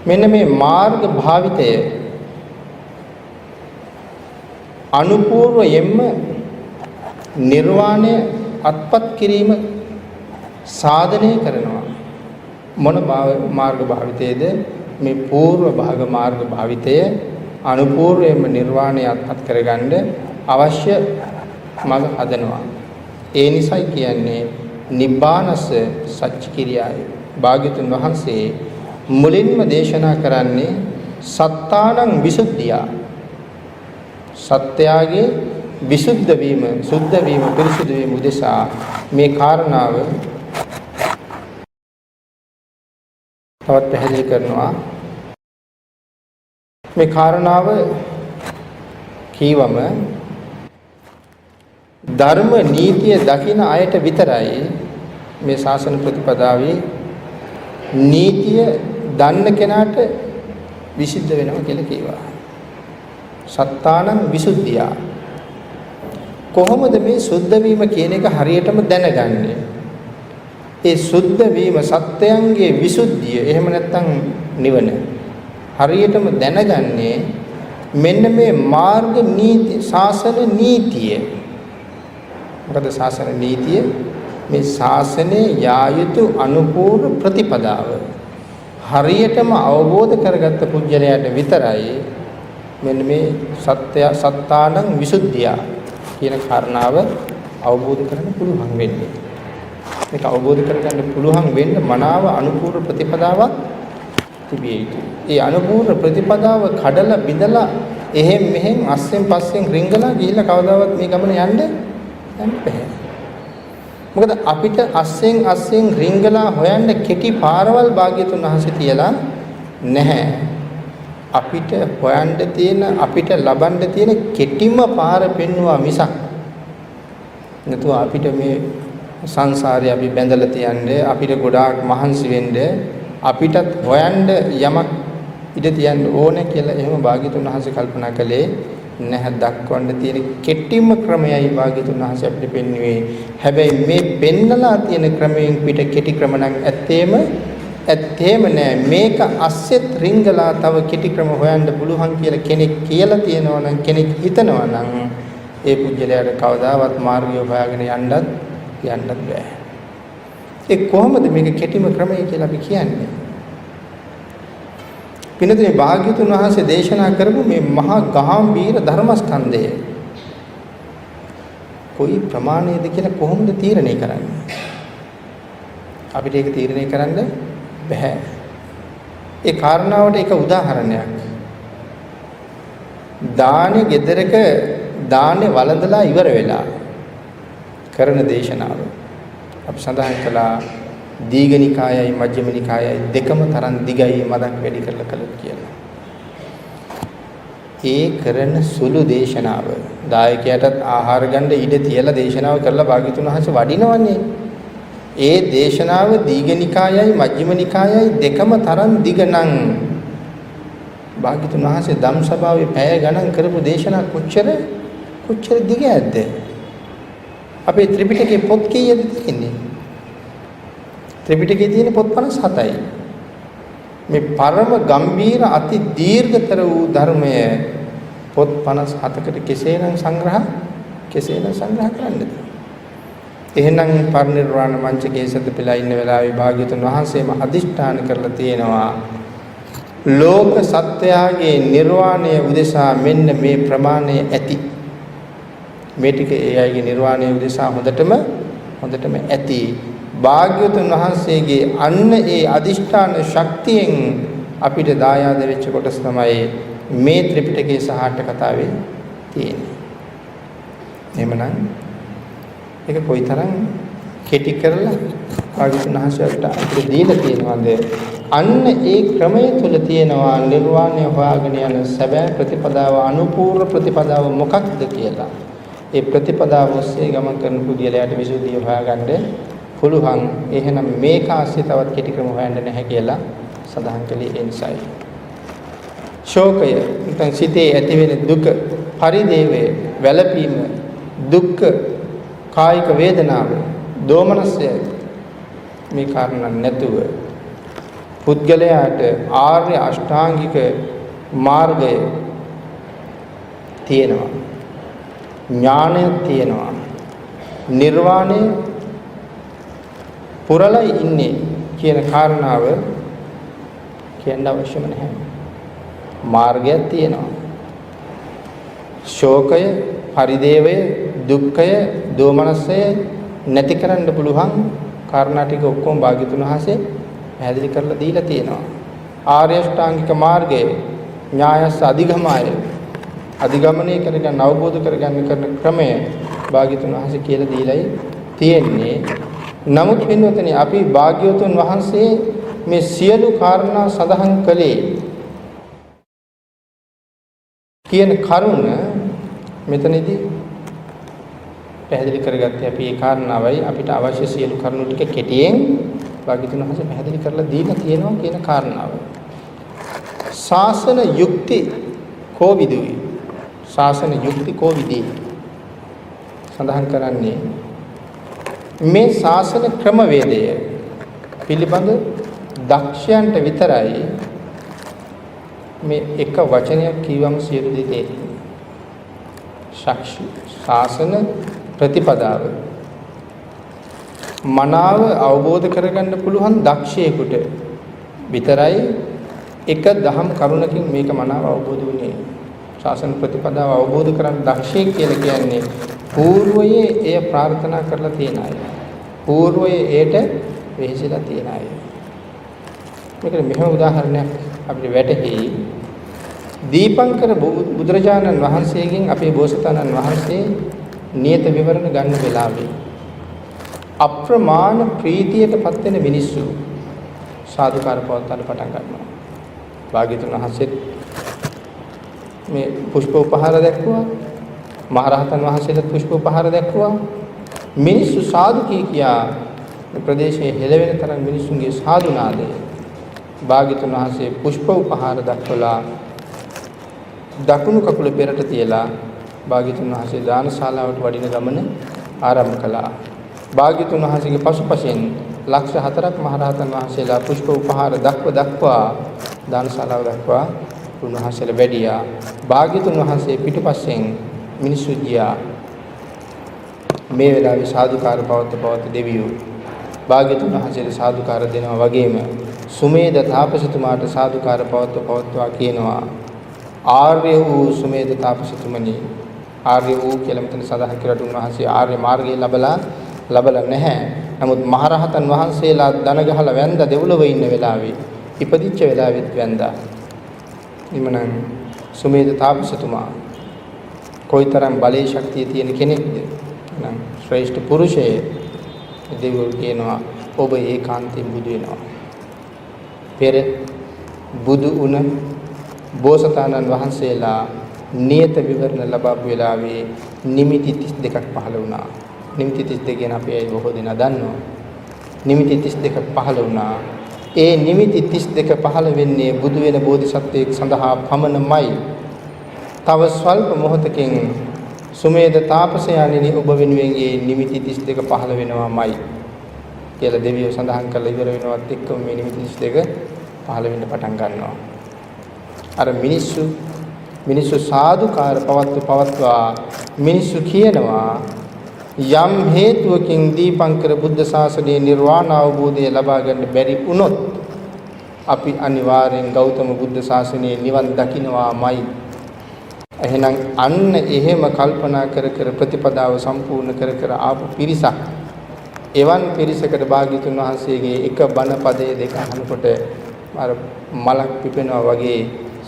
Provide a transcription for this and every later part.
මෙන්න මේ මාර්ග භාවිතය අනුපූර්වයෙන්ම නිර්වාණය අත්පත් කිරීම සාධනය කරනවා. මොන මාර්ග භාවිතයේද? මේ పూర్ව භාග මාර්ග භාවිතය අනුපූර්වයෙන්ම නිර්වාණය අත්පත් කරගන්න අවශ්‍ය මඟ හදනවා. ඒ නිසයි කියන්නේ නිබ්බානස සච්ච කිරියාය. භාග්‍යතුන් වහන්සේ මුලින්ම දේශනා කරන්නේ සත්තානං විසුද්ධිය. සත්‍යයේ විසුද්ධ වීම, සුද්ධ වීම, පිරිසිදු වීම උදෙසා මේ කාරණාව තවත් පැහැදිලි කරනවා. මේ කාරණාව කීවම ධර්ම නීතිය දකින අයට විතරයි මේ ශාසන ප්‍රතිපදාවේ නීතිය දන්න කෙනාට විසිද්ධ වෙනවා කියලා කියවා. සත්තානං විසුද්ධිය. කොහොමද මේ සුද්ධ වීම කියන එක හරියටම දැනගන්නේ? ඒ සුද්ධ වීම සත්‍යයන්ගේ විසුද්ධිය එහෙම නැත්නම් නිවන හරියටම දැනගන්නේ මෙන්න මේ මාර්ග නීති ශාසන නීතිය. මොකද ශාසන නීතිය මේ ශාසනයේ යා යුතු අනුපූර්ව ප්‍රතිපදාව හරියටම අවබෝධ කරගත්ත පුජ්‍යලයට විතරයි මෙන්න මේ සත්තානං විසුද්ධිය කියන කාරණාව අවබෝධ කරගන්න පුළුවන් වෙන්නේ. මේක අවබෝධ කරගන්න පුළුවන් වෙන්න මනාව අනුපූර්ව ප්‍රතිපදාවක් තිබිය යුතුයි. ඒ අනුපූර්ව ප්‍රතිපදාව කඩලා බිඳලා එහෙම් මෙහෙම් අස්සෙන් පස්සෙන් රිංගලා ගිහිල්ලා කවදාවත් මේ ගමන යන්න බැහැ. මොකද අපිට අස්සෙන් රිංගලා හොයන්න කෙටි පාරවල් භාග්‍යතුන් වහන්සේ තියලා නැහැ. අපිට හොයන්න තියෙන අපිට ලබන්න තියෙන කෙටිම පාර පෙන්වුවා මිසක් නැතුව අපිට මේ සංසාරේ අපි බැඳලා තියන්නේ අපිට ගොඩාක් මහන්සි වෙන්න අපිටත් හොයන්න යමක් ඉඩ තියන්න ඕනේ කියලා එහෙම භාග්‍යතුන් වහන්සේ කල්පනා කළේ නැහැ. දක්වන්න තියෙන කෙටිම ක්‍රමයයි භාග්‍යතුන් වහන්සේ අපිට පෙන්වුවේ. හැබැයි මේ පෙන්නලා තියෙන ක්‍රමයෙන් පිට කෙටි ක්‍රම නම් ඇත්තේම නෑ. මේක අස්සෙත් රිංගලා තව කෙටි ක්‍රම හොයන්න පුළුවන් කියලා කෙනෙක් කියලා තියෙනවා නම් කෙනෙක් හිතනවා නම් ඒ පුජ්‍යලයට කවදාවත් මාර්ගය හොයාගෙන යන්නත් බෑ. ඒ කොහොමද මේක කෙටිම ක්‍රමය කියලා අපි කියන්නේ? පින්නතුනේ භාග්‍යතුන් වහන්සේ දේශනා කරපු මේ මහා ගාම්භීර ධර්මස්කන්ධය කොයි ප්‍රමාණයද කියලා කොහොමද තීරණය කරන්නේ? අපිට ඒක තීරණය කරන්න බෑ. ඒ කාරණාවට එක උදාහරණයක්. දානේ ගෙදරක දානේ වළඳලා ඉවර වෙලා කරන දේශනාව අපි සඳහන් කළා දීඝනිකායයි මජ්ක්‍ධිමනිකායයි දෙකම තරම් දිගයි මදක් වැඩි කරලා කළොත් කියලා. ඒ කරන සුළු දේශනාව දායකයාටත් ආහාර ගන්න ඉඩ තියලා දේශනාව කරලා භාග්‍යතුන් වහන්සේ වඩිනවනේ. ඒ දේශනාව දීඝනිකායයි මජ්ක්‍ධිමනිකායයි දෙකම තරම් දිග නම් භාග්‍යතුන් වහන්සේ ධම්සභාවේ පැය ගණන් කරපු දේශනා කොච්චර දිග ඇද්ද? අපේ ත්‍රිපිටකයේ පොත් කීයද තියෙන්නේ? ත්‍රිපිටකයේ තියෙන පොත් 57යි. මේ පරම ගම්බීර අති දීර්ඝතර වූ ධර්මය පොත් 57කට කෙසේනම් සංග්‍රහ කරන්නද? එහෙනම් පරිනිර්වාණ මංචකයේ සදපලා ඉන්න වෙලාවේ භාග්‍යතුන් වහන්සේම අදිෂ්ඨාන කරලා තියෙනවා ලෝක සත්‍යයේ නිර්වාණය උදෙසා මෙන්න මේ ප්‍රමාණය ඇති. මේ ටික ඒ අයගේ නිර්වාණය උදෙසා හොඳටම ඇති. භාග්‍යවතුන් වහන්සේගේ අන්න ඒ අදිෂ්ඨාන ශක්තියෙන් අපිට දායාද වෙච්ච කොටස තමයි මේ ත්‍රිපිටකයේ සහාට කතාවේ තියෙන්නේ. එහෙමනම් ඒක කොයිතරම් කෙටි කරලා භාග්‍යවතුන් වහන්සේට අපිට දීලා තියෙනවද? අන්න ඒ ක්‍රමය තුල තියෙනවා නිර්වාණය හොයාගෙන යන සැබෑ ප්‍රතිපදාව අනුපූර්ව ප්‍රතිපදාව මොකක්ද කියලා. ඒ ප්‍රතිපදාව ඔස්සේ ගමන් කරන පුද්ගලයාට විසුද්ධිය හොයාගන්න පුළුවන්. එහෙනම් මේක ආශ්‍රිත තවත් කෙටි ක්‍රම හොයන්න නැහැ කියලා සඳහන් කළේ ඒ නිසායි. ශෝකය නැත්නම් සිතේ ඇතිවෙන දුක, පරිදේවය, වැළපීම, දුක්ඛ, කායික වේදනාව, දෝමනසය මේ කාරණා නැතුව පුද්ගලයාට ආර්ය අෂ්ටාංගික මාර්ගය තියෙනවා. ඥානය තියෙනවා. නිර්වාණය පුරලයි ඉන්නේ කියන කාරණාව කියන්න අවශ්‍යම නැහැ. මාර්ගයක් තියෙනවා. ශෝකය, පරිදේවය, දුක්ඛය, දෝමනසය නැති කරන්න පුළුවන් කාරණා ටික ඔක්කොම භාග්‍යතුන් වහන්සේ පැහැදිලි කරලා දීලා තියෙනවා. ආර්ය අෂ්ටාංගික මාර්ගය ඥායස් අධිගමය අධිගමනය කරගන්න අවබෝධ කරගන්න කරන ක්‍රමය භාග්‍යතුන් වහන්සේ කියලා දීලයි තියෙන්නේ. නමුත් වෙනවතනේ අපි භාග්‍යවතුන් වහන්සේ මේ සියලු කාරණා සඳහන් කළේ කියන කරුණ මෙතනදී පැහැදිලි කරගත්තේ අපි ඒ කාරණාවයි අපිට අවශ්‍ය සියලු කරුණු ටික කෙටියෙන් භාග්‍යවතුන් වහන්සේ පැහැදිලි කරලා දීලා තියෙනවා කියන කාරණාව. ශාසන යුක්ති කෝවිදුයි. ශාසන යුක්ති කෝවිදී සඳහන් කරන්නේ මේ ශාසන ක්‍රමවේදය පිළිබඳ දක්ෂයන්ට විතරයි මේ එක වචනයක් කියවම සියලු දේ තේරෙන්නේ. ශාසන ප්‍රතිපදාව මනාව අවබෝධ කරගන්න පුළුවන් දක්ෂයෙකුට විතරයි එක දහම් කරුණකින් මේක මනාව අවබෝධ වුණේ. ශාසන ප්‍රතිපදාව අවබෝධ කරගන්න දක්ෂයෙක් කියලා කියන්නේ పూర్වයේ එය ප්‍රාර්ථනා කරලා තියෙන අය. పూర్වයේ ඒට වෙහෙසලා තියෙන අය. මේකට මෙහෙම උදාහරණයක් අපිට වැටහෙයි. දීපංකර බුදුරජාණන් වහන්සේගෙන් අපේ බෝසතාණන් වහන්සේ නියත විවරණ ගන්න වෙලාවේ අප්‍රමාණ ප්‍රීතියටපත් වෙන මිනිස්සු සාදුකාර පවත්වන්න පටන් ගන්නවා. භාග්‍යවතුන් වහන්සේ මේ පුෂ්ප උපහාර දැක්වුවා. මහරහතන් වහන්සේට පුෂ්ප උපහාර දැක්වුවා. මිනිස්සු සාදු කියා ප්‍රදේශයේ හෙළවෙන තරම් මිනිසුන්ගේ සාදු නාදය භාග්‍යවතුන් වහන්සේ පුෂ්ප උපහාර දක්වලා දකුණු කකුල පෙරට තියලා භාග්‍යවතුන් වහන්සේ දානශාලාවට වඩින ගමන ආරම්භ කළා. භාග්‍යවතුන් වහන්සේගේ පසුපසෙන් ලක්ෂ 4ක් මහරහතන් වහන්සේලා පුෂ්ප උපහාර දක්වා දානශාලාව දක්වා උන්වහන්සේලා වැඩියා. භාග්‍යවතුන් වහන්සේ පිටුපස්සෙන් මිනිස්සු ගියා. මේ වෙලාවේ සාදුකාර පවත්ත දෙවියෝ භාග්‍යවතුන් වහන්සේට සාදුකාර දෙනවා වගේම සුමේද තාපසතුමාට සාදුකාර පවත්වා කියනවා. ආර්ය වූ සුමේද තාපසතුමනි, ආර්ය වූ කියලා මෙතන සඳහන් කරලා උන්වහන්සේ ආර්ය මාර්ගය ලබලා නැහැ. නමුත් මහරහතන් වහන්සේලා දන ගහලා වැඳ දෙව්ලොව ඉන්න වෙලාවේ ඉපදිච්ච වෙලාවෙත් වැඳා. එමනම් සුමේද තාපසතුමා කොයිතරම් බලේ ශක්තිය තියෙන කෙනෙක්ද? නම් ශ්‍රේෂ්ඨ පුරුෂයෙක්. දෙවියෝ කියනවා ඔබ ඒකාන්තයෙන් බුදු වෙනවා. පෙර බුදු වුණ බෝසතාණන් වහන්සේලා නියත විවරණ ලබපු වෙලාවේ නිමිති 32ක් පහළ වුණා. නිමිති 32 ගැන අපි බොහෝ දෙනා දන්නවා. නිමිති 32ක් පහළ වුණා. ඒ නිමිති 32 පහළ වෙන්නේ බුදු වෙන බෝධිසත්වයෙක් සඳහා පමණමයි. තව ස්වල්ප මොහොතකින් සුමේද තාපසයාණෙනි ඔබ වෙනුවෙන් මේ නිමිති 32 පහළ වෙනවාමයි කියලා දෙවියෝ සඳහන් කරලා ඉවර වෙනවත් එක්කම මේ නිමිති 32 පහළ වෙන්න පටන් ගන්නවා. අර මිනිස්සු සාදුකාර පවත්වා මිනිස්සු කියනවා යම් හේතුවකින් දීපංකර බුද්ධ ශාසනයේ නිර්වාණ අවබෝධය ලබා ගන්න බැරි වුණොත් අපි අනිවාර්යෙන් ගෞතම බුද්ධ ශාසනයේ නිවන් දකින්නවාමයි. එහෙනම් අන්න එහෙම කල්පනා කර ප්‍රතිපදාව සම්පූර්ණ කර ආපු පිරිසක් එවන් පිරිසකට භාග්‍යතුන් වහන්සේගේ එක බණ පදයේ දෙක අහනකොට අර මලක් පිපෙනවා වගේ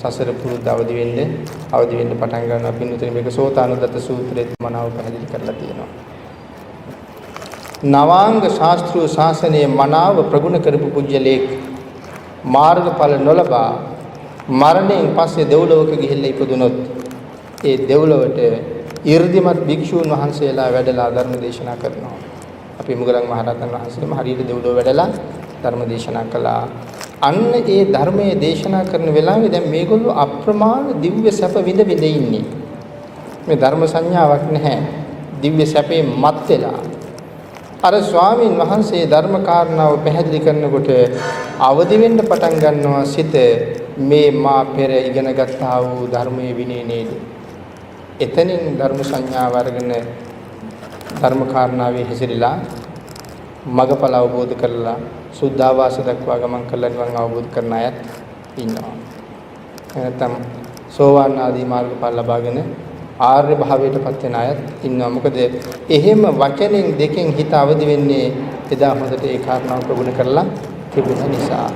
සසර පුරුද්ද අවදි වෙන්න පටන් ගන්නවා. පින්විතනි මේක සෝතානුදත්ත සූත්‍රයේ මනාව පැහැදිලි කරලා තියෙනවා. නවාංග ශාස්ත්‍රීය ශාසනයේ මනාව ප්‍රගුණ කරපු පුජ්‍යලේක් මාර්ගඵල නොලබා මරණයෙන් පස්සේ දෙව්ලොවක ගිහිල්ලා ඉපදුනොත් ඒ දෙව්ලොවට 이르දිමත් භික්ෂූන් වහන්සේලා වැඩලා ධර්ම දේශනා කරනවා. අපි මුගලන් මහරහතන් වහන්සේම හරියට දෙව්ලොව වැඩලා ධර්ම දේශනා කළා. අන්න ඒ ධර්මයේ දේශනා කරන වෙලාවේ දැන් මේගොල්ලෝ අප්‍රමාණ දිව්‍ය සැප විඳ ඉන්නේ. මේ ධර්ම සංඥාවක් නැහැ. දිව්‍ය සැපේ මත් වෙලා අර ස්වාමීන් වහන්සේ ධර්ම කාරණාව පැහැදිලි කරනකොට අවදි වෙන්න පටන් ගන්නවා සිත මේ මා පෙර ඉගෙන ගත්තා වූ ධර්මයේ විනය නේද. එතනින් ධර්ම සංඥාව අරගෙන ධර්ම කාරණාවේ හැසිරিলা මගඵල අවබෝධ කරලා සුද්ධාවාස දක්වා ගමන් කළා නිවන් අවබෝධ කරන අයත් ඉන්නවා. නැත්නම් සෝවාන් ආදී මාර්ගඵල ලබාගෙන ආර්ය භාවයටපත් වෙන අයත් ඉන්නවා. මොකද එහෙම වචනෙන් දෙකෙන් හිත අවදි වෙන්නේ එදා හොඳට ඒ කාරණාව ප්‍රගුණ කරලා තිබුණ නිසා.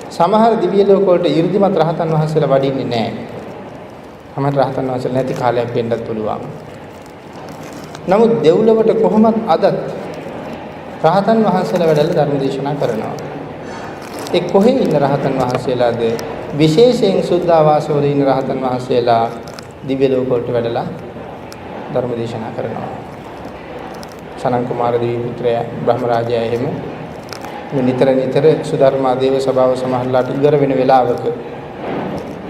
සමහර දිව්‍ය ලෝක වලට 이르දිමත් රහතන් වහන්සේලා වඩින්නේ නැහැ. සමහර රහතන් වහන්සේලා නැති කාලයක් වෙන්නත් පුළුවන්. නමුත් දෙව්ලොවට කොහොමත් අදත් රහතන් වහන්සේලා වැඩලා ධර්ම දේශනා කරනවා. ඒ කොහේ ඉන්න රහතන් වහන්සේලාද? විශේෂයෙන් සුද්ධාවාසවල ඉන්න රහතන් වහන්සේලා දිව්‍ය ලෝක වලට වැඩලා ධර්ම දේශනා කරනවා. සනන් කුමාර දිව්‍ය පුත්‍රයා බ්‍රහ්ම රාජයා එහෙම නිතර සුධර්මා දේව සභාව සමහරලාට ඉවර වෙන වෙලාවක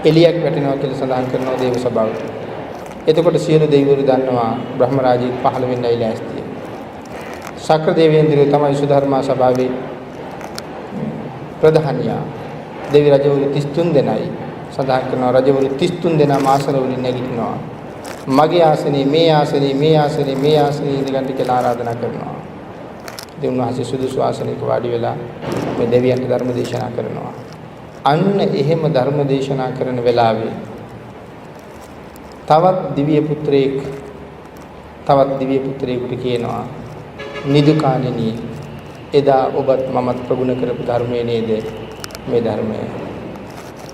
එලියක් වැටෙනවා කියලා සඳහන් කරනවා දේව සභාවට. එතකොට සියලු දෙවිවරු දන්නවා බ්‍රහ්ම රාජයෙක් පහළ වෙන්නයි ලෑස්තියි. ශක්‍ර දේවේන්ද්‍රය තමයි සුධර්මා සභාවේ ප්‍රධානියා. දෙවි රජවරු 33 දෙනයි සඳහන් කරනවා. රජවරු 33 දෙනා ආසන වලින් නැගිටිනවා. මගේ ආසනේ මේ ආසනේ මේ ආසනේ මේ ආසනේ ඉඳගන්න කියලා ආරාධනා කරනවා. දෙවියන්වහන්සේ සුදුසු ආසනයක වාඩි වෙලා මේ දෙවියන්ට ධර්ම දේශනා කරනවා. අන්න එහෙම ධර්ම දේශනා කරන වෙලාවේ තවත් දිව්‍ය පුත්‍රයෙකුට කියනවා නිදුකාණෙනි එදා ඔබත් මමත් ප්‍රගුණ කරපු ධර්මයේ නේද මේ ධර්මය.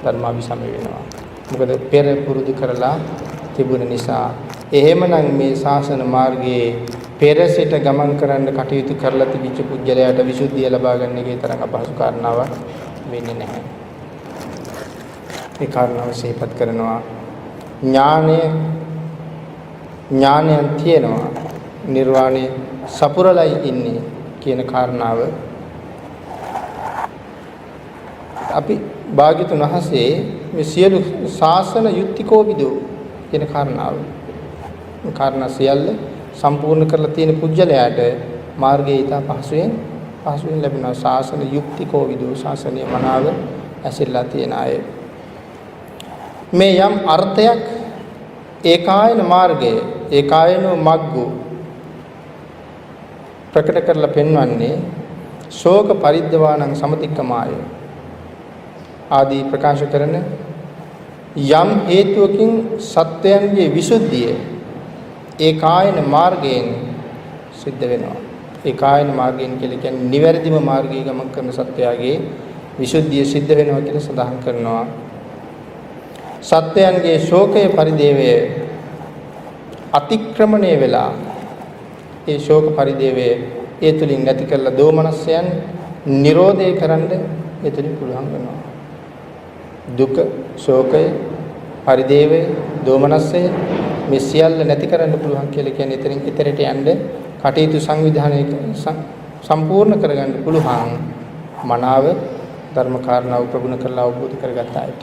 ධර්මාභිසමය වෙනවා. මොකද පෙර පුරුදු කරලා තිබුණ නිසා. එහෙමනම් මේ ශාසන මාර්ගයේ පෙර සිට ගමන් කරන්න කටයුතු කරලා තිබිච්ච පුජ්‍යලයට විසුද්ධිය ලබා ගන්න එකේ තරම් අපහසු කාරණාවක් වෙන්නේ නැහැ. ඒ කාරණාව සිහිපත් කරනවා. ඥානයන් තියෙනවා. නිර්වාණය සපුරලයි ඉන්නේ කියන කාරණාව අපි භාග්‍යතුන් වහන්සේ මේ සියලු ශාසන යුක්තිකෝවිදෝ කියන කාරණාව සියල්ල සම්පූර්ණ කරලා තියෙන පුජ්‍යලයට මාර්ගය ඊට පහසුවෙන් ලැබෙනවා. ශාසන යුක්තිකෝවිදෝ ශාසනීය මනාව ඇසිරලා තියෙන අය මේ යම් අර්ථයක් ඒකායන මාර්ගය ඒකායනෝ මග්ගෝ ප්‍රකට කරලා පෙන්වන්නේ ශෝක පරිද්දවාණං සමතික්කමාය ආදී ප්‍රකාශ කරන යම් හේතුවකින් සත්‍යයන්ගේ විසුද්ධිය ඒකායන මාර්ගයෙන් සිද්ධ වෙනවා. ඒකායන මාර්ගයෙන් කියලා කියන්නේ නිවැරදිම මාර්ගයේ ගමන් කරන සත්‍යයගේ විසුද්ධිය සිද්ධ වෙනවා කියලා සඳහන් කරනවා. සත්‍යයන්ගේ ශෝකයේ පරිදේවය අතික්‍රමණය වෙලා ඒ ශෝක පරිදේවය ඒ තුලින් නැති කරලා දෝමනස්යන් නිරෝධය කරන්න ඒ තුලින් පුළුවන් වෙනවා. දුක, ශෝකය, පරිදේවය, දෝමනස්සය මේ සියල්ල නැති කරන්න පුළුවන් කියලා කියන්නේ එතනින් ඉතරට යන්න කටයුතු සංවිධානය සම්පූර්ණ කරගන්න පුළුවන් මනාව ධර්ම කාරණාව ප්‍රගුණ කරලා අවබෝධ කරගත්ත අයට.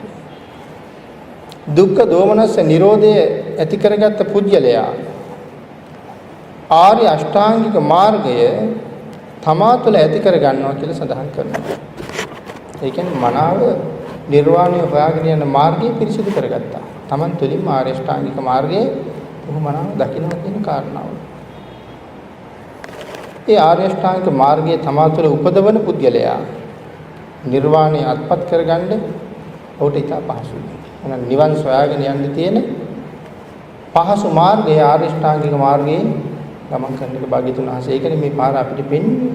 දුක්ඛ දෝමනස්ස නිරෝධය ඇති කරගත්ත පුජ්‍යලයා ආර්ය අෂ්ටාංගික මාර්ගය තමා තුළ ඇති කර ගන්නවා කියලා සඳහන් කරනවා. ඒ කියන්නේ මනාව නිර්වාණය හොයාගෙන යන මාර්ගය පිරිසිදු කරගත්තා. Taman තුලින් ආර්ය අෂ්ටාංගික මාර්ගයේ බොහොම මනාව දකිනවා කියන කාරණාව. ඒ ආර්ය අෂ්ටාංගික මාර්ගයේ තමා තුළ උපදවන පුද්ගලයා නිර්වාණය අත්පත් කරගන්න ඔහුට ඉතා පහසුයි. එහෙනම් නිවන් සොයාගෙන යන්න තියෙන පහසු මාර්ගය ආර්ය අෂ්ටාංගික මාර්ගයේ ගමන් කරන එක භාග්‍යතුන් වහන්සේ ඒකනේ මේ පාර අපිට පෙන්වන්නේ.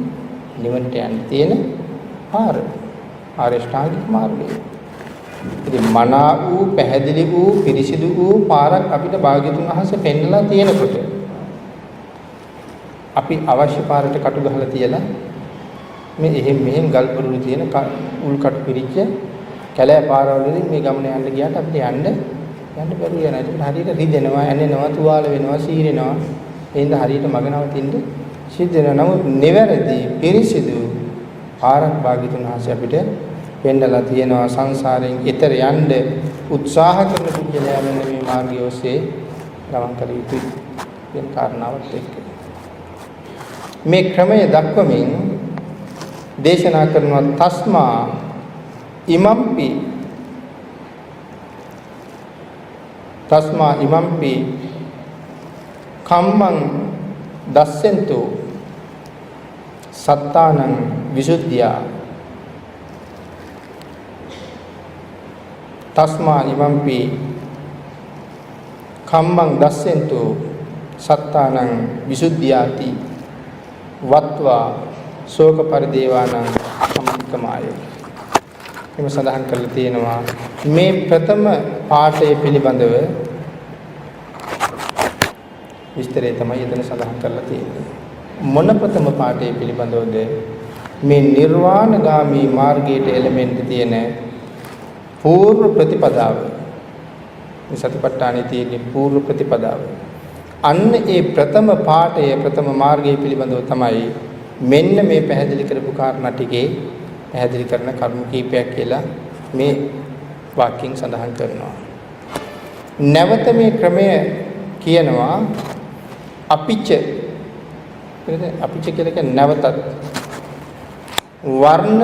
නිවනට යන්න තියෙන පාර ආර්ය අෂ්ටාංගික මාර්ගය. ඉතින් මනා වූ පැහැදිලි වූ පිරිසිදු වූ පාරක් අපිට භාග්‍යතුන් වහන්සේ පෙන්වලා තියෙනකොට අපි අවශ්‍ය පාරට කටු ගහලා තියලා මේ එහෙම් මෙහෙම් ගල් පොරුළු තියෙන උල් කටු පිරිච්ච කැලෑ පාරවල වලින් මේ ගමන යන්න ගියාට අපිට යන්න බැරුව යනවා. ඒක හරියට රිදෙනවා, ඇනෙනවා, තුවාල වෙනවා, සීරෙනවා. එහෙනම් හරියට මගනවතින්න සිද්ධ වෙනවා. නමුත් නිවැරදි පිරිසිදු පාරක් භාග්‍යතුන් වහන්සේ අපිට පෙන්නලා තියෙනවා. සංසාරයෙන් ඈතර යන්න උත්සාහ කරන පුද්ගලයා මෙන්න මේ මාර්ගය ඔස්සේ ගමන් කළ යුතුයි කියන කාරණාවත් එක්ක. මේ ක්‍රමය දක්වමින් දේශනා කරනවා තස්මා ඉමම්පි කම්මං දස්සෙන්තු සත්තානං විසුද්ධියා තස්මා ඉමම්පි කම්මං දස්සෙන්තු සත්තානං විසුද්ධියාති වත්වා ශෝක පරිදේවානං සම්පකමාය. එම සඳහන් කරලා තියෙනවා මේ ප්‍රථම පාඨය පිළිබඳව විස්තරය තමයි එතන සඳහන් කරලා තියෙන්නේ. මොන ප්‍රථම පාඨය පිළිබඳවද? මේ නිර්වාණගාමී මාර්ගයට එළෙමින් තියෙන పూర్ව ප්‍රතිපදාව. මේ සතිපට්ඨානයේ තියෙන పూర్ව ප්‍රතිපදාව. අන්න ඒ ප්‍රථම පාඨය ප්‍රථම මාර්ගය පිළිබඳව තමයි මෙන්න මේ පැහැදිලි කරපු කාරණා ටිකේ පැහැදිලි කරන කරුණු කීපයක් කියලා මේ වාක්‍යයෙන් සඳහන් කරනවා. නැවත මේ ක්‍රමය කියනවා අපිච්ච කියලා කියන්නේ නැවතත් වර්ණ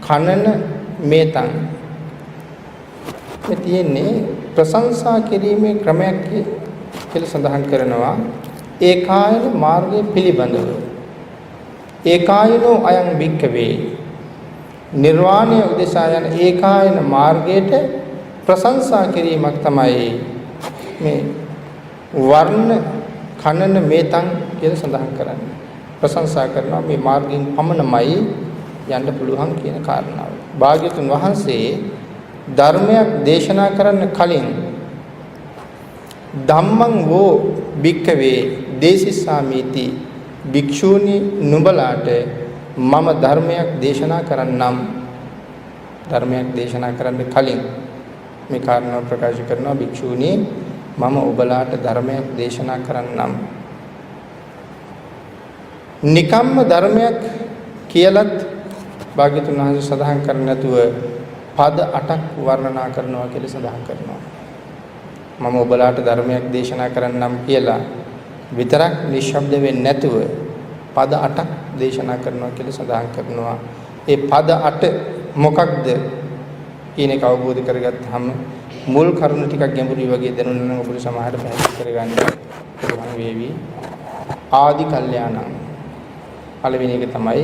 කනන මේතං මේ තියෙන්නේ ප්‍රශංසා කිරීමේ ක්‍රමයක් කියලා සඳහන් කරනවා. ඒකායන මාර්ගය පිළිබඳව ඒකායනෝ අයං භික්ඛවේ නිර්වාණය උදෙසා යන ඒකායන මාර්ගයට ප්‍රශංසා කිරීමක් තමයි මේ වර්ණ කනන මේතං කියලා සඳහන් කරන්නේ. ප්‍රශංසා කරනවා මේ මාර්ගයෙන් පමණමයි යන්න පුළුවන් කියන කාරණාව. භාග්‍යතුන් වහන්සේ ධර්මයක් දේශනා කරන්න කලින් ධම්මං වෝ භික්ඛවේ දේසිස්සාමීති භික්ෂූනි නුඹලාට මම ධර්මයක් දේශනා කරන්නම්. ධර්මයක් දේශනා කරන්න කලින් මේ කාරණාව ප්‍රකාශ කරනවා භික්ෂූනි මම ඔබලාට ධර්මයක් දේශනා කරන්නම්. නිකම්ම ධර්මයක් කියලත් භාග්‍යතුන් වහන්සේ සඳහන් කරන්නේ නැතුව පද 8ක් වර්ණනා කරනවා කියලා සඳහන් කරනවා. මම ඔබලාට ධර්මයක් දේශනා කරන්නම් කියලා විතරක් නිශ්ශබ්ද වෙන්නේ නැතුව පද 8ක් දේශනා කරනවා කියලා සඳහන් කරනවා. ඒ පද 8 මොකක්ද කියන එක අවබෝධ කරගත්තාම මුල් කරුණු ටිකක් ගැඹුරුයි වගේ දැනුණා නම් ඔබට සමහරට පැහැදිලි කරගන්න පුළුවන් වේවි. ආදි කල්යාණං පළවෙනි එක තමයි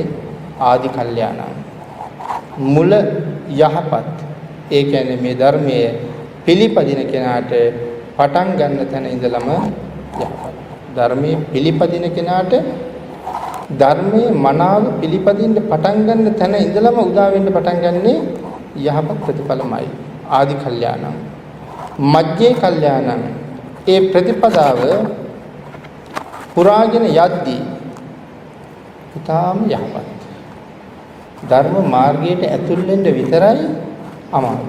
ආදි කල්යාණං මුල යහපත්. ඒ කියන්නේ මේ ධර්මයේ පිළිපදින කෙනාට පටන් ගන්න තැන ඉඳලම යහපත්. ධර්මයේ පිළිපදින කෙනාට ධර්මයේ මනාව පිළිපදින්න පටන් ගන්න තැන ඉඳලම උදා වෙන්න පටන් ගන්නේ යහපත් ප්‍රතිඵලමයි. ආදි කල්යාණං මජ්ජේ කල්යාණං ඒ ප්‍රතිපදාව පුරාගෙන යද්දී ඊටාම යහපත්. ධර්ම මාර්ගයට ඇතුල් වෙන්න විතරයි අමාරු.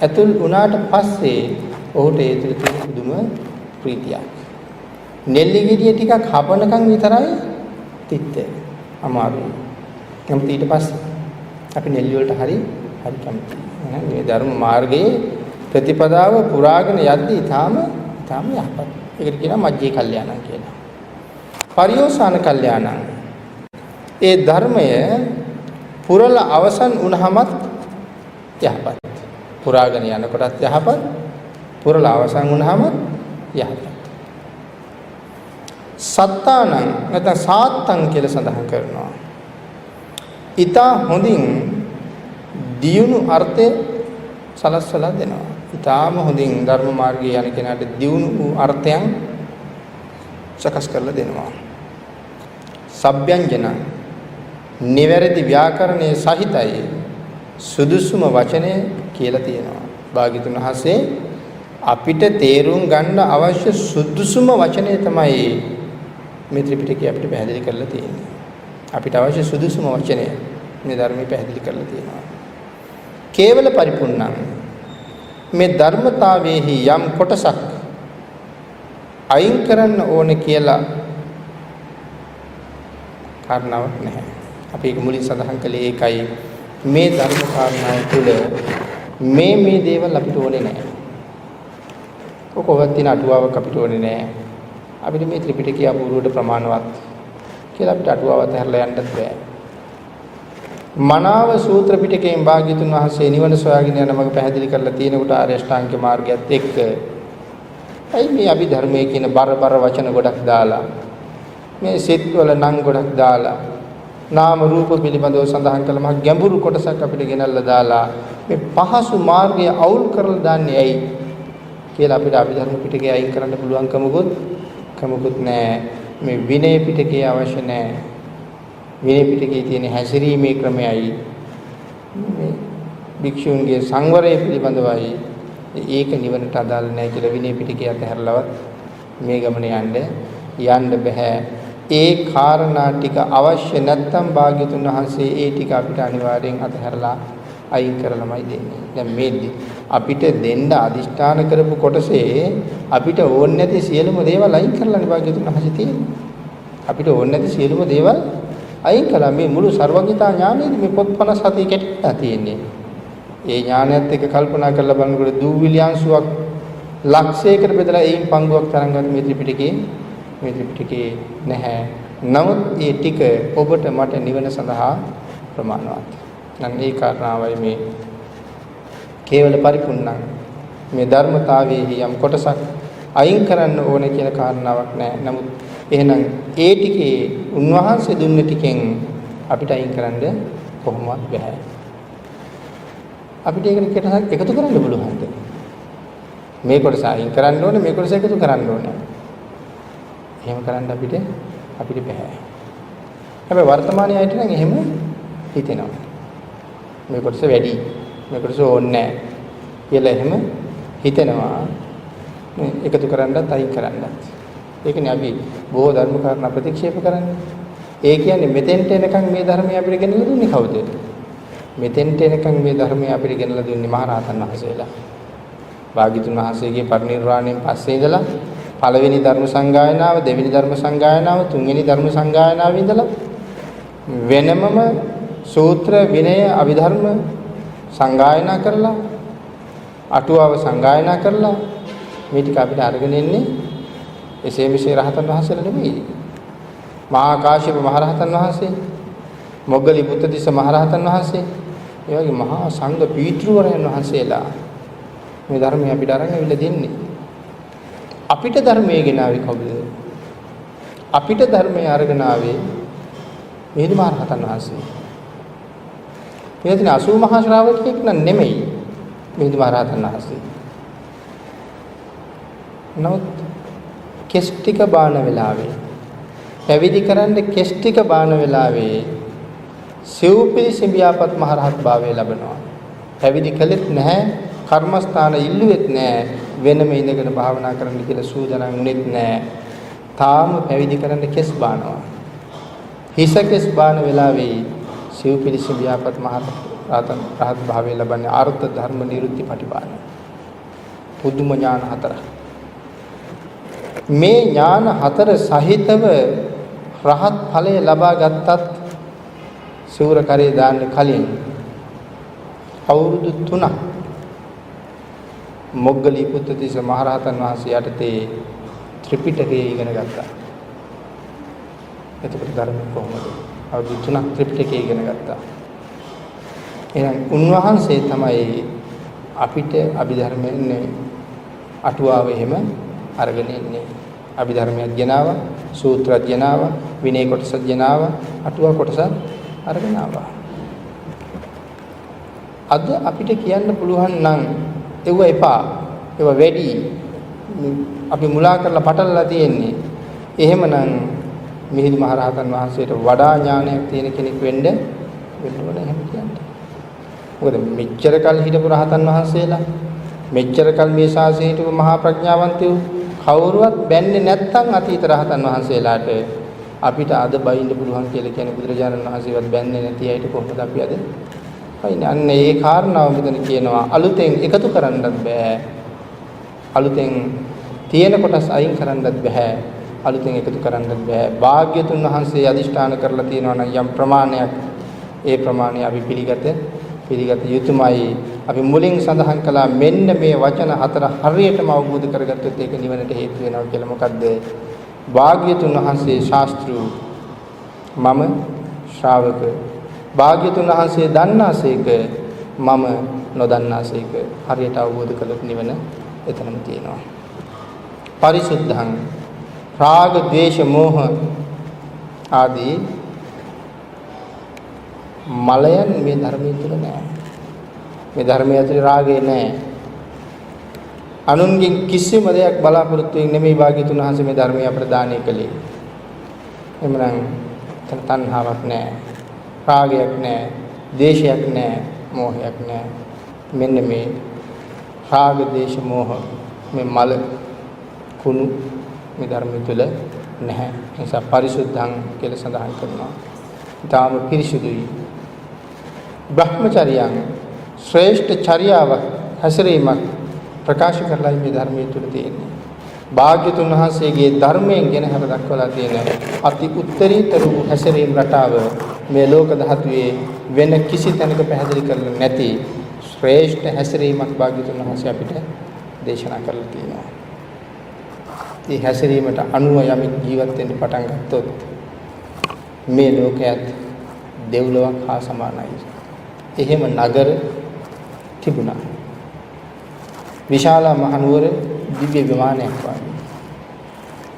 ඇතුල් වුණාට පස්සේ ඔහුට ඒ තුළ තියෙන පුදුම ප්‍රීතියක්. නෙල්ලි ගෙඩිය ටිකක් හපනකම් විතරයි තිත්ත අමාරුයි. නමුත් ඊට පස්සේ අපි නෙල්ලි වලට හරි කැමතියි. මේ ධර්ම මාර්ගයේ ප්‍රතිපදාව පුරාගෙන යද්දී ඊටාම යහපත්. ඒකට කියනවා මජ්ජේ කල්යාණං කියලා. පරියෝසాన කල්යාණං ඒ ධර්මය පුරල අවසන් වුණාමත් යහපත්. පුරාගෙන යනකොටත් යහපත්, පුරල අවසන් වුණාමත් යහපත්. සත්තානං නැත්නම් සාත්තං කියලා සඳහන් කරනවා. ඊතා හොඳින් දියුණු අර්ථය සලස්වලා දෙනවා. ඊටාම හොඳින් ධර්ම මාර්ගයේ යන කෙනාට දියුණු වූ අර්ථයන් සකස් කරලා දෙනවා. සබ්යංජන නිවැරදි ව්‍යාකරණයේ සහිතයි සුදුසුම වචනය කියලා තියෙනවා. භාග්‍යතුන් වහන්සේ අපිට තේරුම් ගන්න අවශ්‍ය සුදුසුම වචනය තමයි මේ ත්‍රිපිටකය අපිට පැහැදිලි කරලා තියෙන්නේ. අපිට අවශ්‍ය සුදුසුම වචනය මේ ධර්මයේ පැහැදිලි කරලා තියෙනවා. කේවල පරිපූර්ණං මේ ධර්මතාවයේහි යම් කොටසක් අයින් කරන්න ඕනේ කියලා කාරණාවක් නැහැ. අපි ඒක මුලින් සඳහන් කළේ ඒකයි. මේ ධර්ම කාරණාව තුළ මේ දේවල් අපිට ඕනේ නැහැ. කොහොමවත් තියෙන අටුවාවක් අපිට ඕනේ නැහැ. අපිට මේ ත්‍රිපිටකය අපූර්වට ප්‍රමාණවත්. කියලා අපිට අටුවාවත් හැරලා යන්නත් බෑ. මනාව සූත්‍ර පිටකයෙන් භාග්‍යතුන් වහන්සේ නිවන සොයාගෙන යන මඟ පැහැදිලි කරලා තියෙනකොට ආර්ය අෂ්ටාංගික මාර්ගයත් එක්ක අයි මේ අභිධර්මයේ කියන බර වචන ගොඩක් දාලා මේ සිත්වල නම් ගොඩක් දාලා නාම රූප පිළිබඳව සඳහන් කළ මහ ගැඹුරු කොටසක් අපිට ගෙනල්ලා දාලා මේ පහසු මාර්ගය අවුල් කරලා දාන්නේ ඇයි කියලා අපිට අභිධර්ම පිටකේ අයින් කරන්න පුළුවන් කමකුත් නැහැ. මේ විනය පිටකේ අවශ්‍ය නැහැ. විනය පිටකේ තියෙන හැසිරීමේ ක්‍රමයයි මේ භික්ෂුන්ගේ සංවරය පිළිබඳවයි ඒක නිවනට අදාළ නැහැ කියලා විනය පිටකේ අතහැරලවත් මේ ගමන යන්න බෑ. ඒ කාරණා ටික අවශ්‍ය නැත්නම් භාග්‍යතුන් වහන්සේ ඒ ටික අපිට අනිවාර්යෙන් අතහැරලා අයින් කරලාමයි දෙන්නේ. දැන් මේ අපිට දෙන්න අදිෂ්ඨාන කරපු කොටසේ අපිට ඕන නැති සියලුම දේවල් අයින් කරලානේ භාග්‍යතුන් වහන්සේ තියෙන්නේ. අපිට ඕන නැති සියලුම දේවල් අයින් කළා. මේ මුළු සර්වඥතා ඥානෙදි මේ පොත් 57 කැටිලා තියෙන්නේ. ඒ ඥානයත් එක්ක කල්පනා කරලා බලනකොට දූවිලි අංශුවක් ලක්ෂයකට බෙදලා ඒයින් පංගුවක් තරංගවත් මේ ත්‍රිපිටකේ නැහැ. නමුත් මේ ටික ඔබට මට නිවන සඳහා ප්‍රමාණවත්. නම් මේ කාරණාවයි මේ කේවල පරිපූර්ණ මේ ධර්මතාවයේ යම් කොටසක් අයින් කරන්න ඕනේ කියන කාරණාවක් නැහැ. නමුත් එහෙනම් ඒ ටිකේ උන්වහන්සේ දුන්න ටිකෙන් අපිට අයින් කරන්න කොහොමවත් බැහැ. අපිට ඒකට එකතු කරන්න බලුවන්ද? මේ කොටස අයින් කරන්න ඕනේ, මේ කොටස එකතු කරන්න ඕනේ. එහෙම කරන්න අපිට බැහැ. හැබැයි වර්තමානයේ අයට නම් එහෙම හිතෙනවා. මේ කොටස වැඩි, මේ කොටස ඕනේ නැහැ කියලා එහෙම හිතෙනවා. එකතු කරන්නත් අයින් කරන්නත්. ඒකනේ අපි බොහෝ ධර්ම කාරණා ප්‍රතික්ෂේප කරන්නේ. ඒ කියන්නේ මෙතෙන්ට එනකන් මේ ධර්මය අපිට ගෙනල්ලා දුන්නේ කවුද? මෙතෙන්ට එනකන් මේ ධර්මය අපිට ගෙනල්ලා දුන්නේ මහරහතන් වහන්සේලා. භාග්‍යතුන් වහන්සේගේ පරිනිර්වාණයෙන් පස්සේ ඉඳලා පළවෙනි ධර්ම සංගායනාව, දෙවෙනි ධර්ම සංගායනාව, තුන්වෙනි ධර්ම සංගායනාව ඉඳලා වෙනමම සූත්‍ර විනය අභිධර්ම සංගායනා කරලා අටුවාව සංගායනා කරලා මේ ටික අපිට අරගෙන එන්නේ එසේ මෙසේ රහතන් වහන්සේලා නෙමෙයි. මහා කාශ්‍යප මහරහතන් වහන්සේ, මොග්ගලී බුද්ධතිස්ස මහරහතන් වහන්සේ, ඒ වගේ මහා සංඝ පීතෘවරයන් වහන්සේලා මේ ධර්මය අපිට අරන් අවිල්ල දෙන්නේ. අපිට ධර්මයේ ගෙනාවේ කවුද? අපිට ධර්මයේ අරගෙන ආවේ මිහිඳු මහරහතන් වහන්සේ. මෙතන 80 මහා ශ්‍රාවකයෙක් නම් නෙමෙයි මිහිඳු මහරහතන් වහන්සේ. නමුත් කෙස් ටික බාන වෙලාවේ පැවිදි කරන්න කෙස් ටික බාන වෙලාවේ සිව්පිරි සිඹියාපත් මහරහත් භාවය ලැබෙනවා. පැවිදි කළෙත් නැහැ, කර්මස්ථාන ඉල්ලුවෙත් නැහැ, වෙනම ඉඳගෙන භාවනා කරන්න කියලා සූදානම් වුණෙත් නැහැ. තාම පැවිදි කරන්න කෙස් බානවා. හිස කෙස් බාන වෙලාවේ සිව්පිරි සිඹියාපත් මහරහත් භාවය ලැබන්නේ අර්ථ ධර්ම නිරුත්ති පටිපාන. පුදුම ඥාන හතර. මේ ඥාන හතර සහිතව රහත් ඵලය ලබා ගත්තත් සූර කරේ දාන්න කලින් අවුරුදු 3ක් මොග්ගලී පුත්තිස්ස මහරහතන් වහන්සේ යටතේ ත්‍රිපිටකය ඉගෙන ගත්තා. එතකොට ධර්ම කොහොමද? අවුරුදු 3ක් ත්‍රිපිටකය ඉගෙන ගත්තා. එහෙනම් උන්වහන්සේ තමයි අපිට අභිධර්මයේ අටුවාව එහෙම අරගෙන ඉන්නේ. අභිධර්මයක් ගෙනාවා, සූත්‍රයක් ගෙනාවා, විනය කොටසක් ගෙනාවා, අටුවා කොටසක් අරගෙන ආවා. අද අපිට කියන්න පුළුවන් නම් ඒව එපා, ඒව වැඩි, අපි මුලා කරලා පටලලා තියෙන්නේ. එහෙමනම් මිහිඳු මහරහතන් වහන්සේට වඩා ඥානයක් තියෙන කෙනෙක් වෙන්න ඕන එහෙම කියන්නේ. මොකද මෙච්චර කල් හිටපු රහතන් වහන්සේලා, මෙච්චර කල් මේ ශාසනයේ හිටපු මහා ප්‍රඥාවන්තයෝ කවුරුවත් බැන්නේ නැත්නම් අතීත රහතන් වහන්සේලාට අපිට අද බයින්න පුළුවන් කියලා කියන බුදුරජාණන් වහන්සේවත් බැන්නේ නැති අයට කොහොමද අපි අද බයින්නේ? අන්න ඒ කාරණාව මෙතන කියනවා. අලුතෙන් එකතු කරන්නත් බෑ, අලුතෙන් තියෙන කොටස් අයින් කරන්නත් බෑ, අලුතෙන් එකතු කරන්නත් බෑ. භාග්‍යතුන් වහන්සේ අදිෂ්ඨාන කරලා තියෙනවා නම් යම් ප්‍රමාණයක්, ඒ ප්‍රමාණය අපි පිළිගත යුතුමයි. අපි මුලින් සඳහන් කළා මෙන්න මේ වචන හතර හරියටම අවබෝධ කරගත්තොත් ඒක නිවනට හේතු වෙනවා කියලා. මොකද්ද? භාග්‍යතුන් වහන්සේ ශාස්ත්‍රු මම ශ්‍රාවක. භාග්‍යතුන් වහන්සේ දන්නාසේක මම නොදන්නාසේක. හරියට අවබෝධ කළොත් නිවන එතනම තියෙනවා. පරිසුද්ධං රාග, ద్వේෂ, මෝහ ආදී මලයන් මේ ධර්මයේ තුල නැහැ. මේ ධර්මයේ ඇතුලේ රාගය නැහැ. අනුන්ගෙන් කිසිම දෙයක් බලාපොරොත්තු වෙන්නේ නෙමෙයි භාග්‍යතුන් වහන්සේ මේ ධර්මය අපට දානය කළේ. එමනම් තණ්හාවක් නැහැ, රාගයක් නැහැ, ද්වේෂයක් නැහැ, මෝහයක් නැහැ. මෙන්න මේ රාග, ද්වේෂ, මෝහ මේ මල කුණු මේ ධර්මය තුල නැහැ. ඒ නිසා පරිසුද්ධං කියලා සඳහන් කරනවා. ඊටාම පිරිසුදුයි. බ්‍රහ්මචර්යයන් ශ්‍රේෂ්ඨ චර්යාවක් හැසිරීමක් ප්‍රකාශ කරලා මේ ධර්මයේ තුල තියෙන්නේ. භාග්‍යතුන් වහන්සේගේ ධර්මයෙන් ගැන හර දක්වලා තියෙන අති උත්තරීතර වූ හැසිරීම රටාව මේ ලෝක ධාතුවේ වෙන කිසි තැනක පැහැදිලි කරලා නැති ශ්‍රේෂ්ඨ හැසිරීමක් භාග්‍යතුන් වහන්සේ අපිට දේශනා කරලා තියෙනවා. මේ හැසිරීමට අනුව යමෙක් ජීවත් වෙන්න පටන් ගත්තොත් මේ ලෝකයත් දෙව්ලොවක් හා සමානයි. එහෙම නගර තිබුණා. විශාල මහනුවර දිව්‍ය විමානයක් වගේ.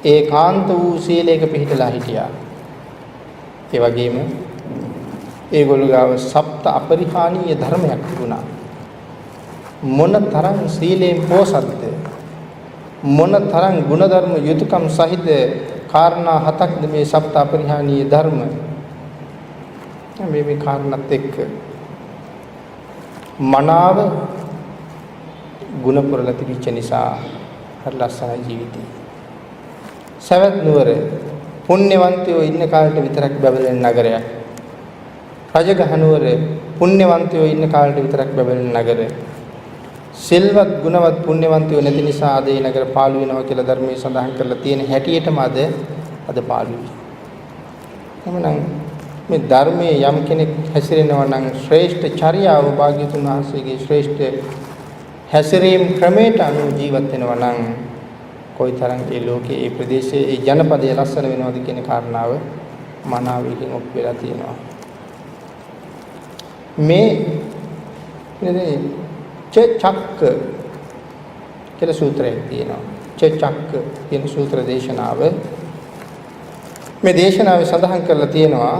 ඒකාන්ත වූ සීලයක පිහිටලා හිටියා. ඒ වගේම ඒගොල්ලෝ ගාව සප්ත අපරිහානීය ධර්මයක් තිබුණා. මොන තරම් සීලයෙන් පෝසත්ද, මොන තරම් ගුණධර්ම යුතුයකම් සහිත කාරණා හතක්ද මේ සප්ත අපරිහානීය ධර්ම. මේ කාරණාත් එක්ක මනාව ගුණ පුරලා තිබිච්ච නිසා හරි ලස්සන ජීවිතේ. සවැත් නුවර පුණ්‍යවන්තයෝ ඉන්න කාලේට විතරක් බබලෙන නගරයක්. රජගහ නුවර පුණ්‍යවන්තයෝ ඉන්න කාලේට විතරක් බබලෙන නගරය. සිල්වත් ගුණවත් පුණ්‍යවන්තයෝ නැති නිසා අද ඒ නගර පාළු වෙනවා කියලා ධර්මයේ සඳහන් කරලා තියෙන හැටියටම අද පාළු වෙනවා. එhmenan මේ ධර්මයේ යම් කෙනෙක් හැසිරෙනවා නම් ශ්‍රේෂ්ඨ චර්යාව භාග්‍යතුන් වහන්සේගේ ශ්‍රේෂ්ඨ හැසිරීම ක්‍රමයට අනුව ජීවත් වෙනවා නම් කොයිතරම් ඒ ලෝකයේ ඒ ප්‍රදේශයේ ඒ ජනපදයේ ලස්සන වෙනවද කියන කාරණාව මනාවකින් ඔප් වෙලා තියෙනවා. මේ චක්ක කියලා සූත්‍රයක් තියෙනවා. චක්ක කියන සූත්‍ර දේශනාව මේ දේශනාවේ සඳහන් කරලා තියෙනවා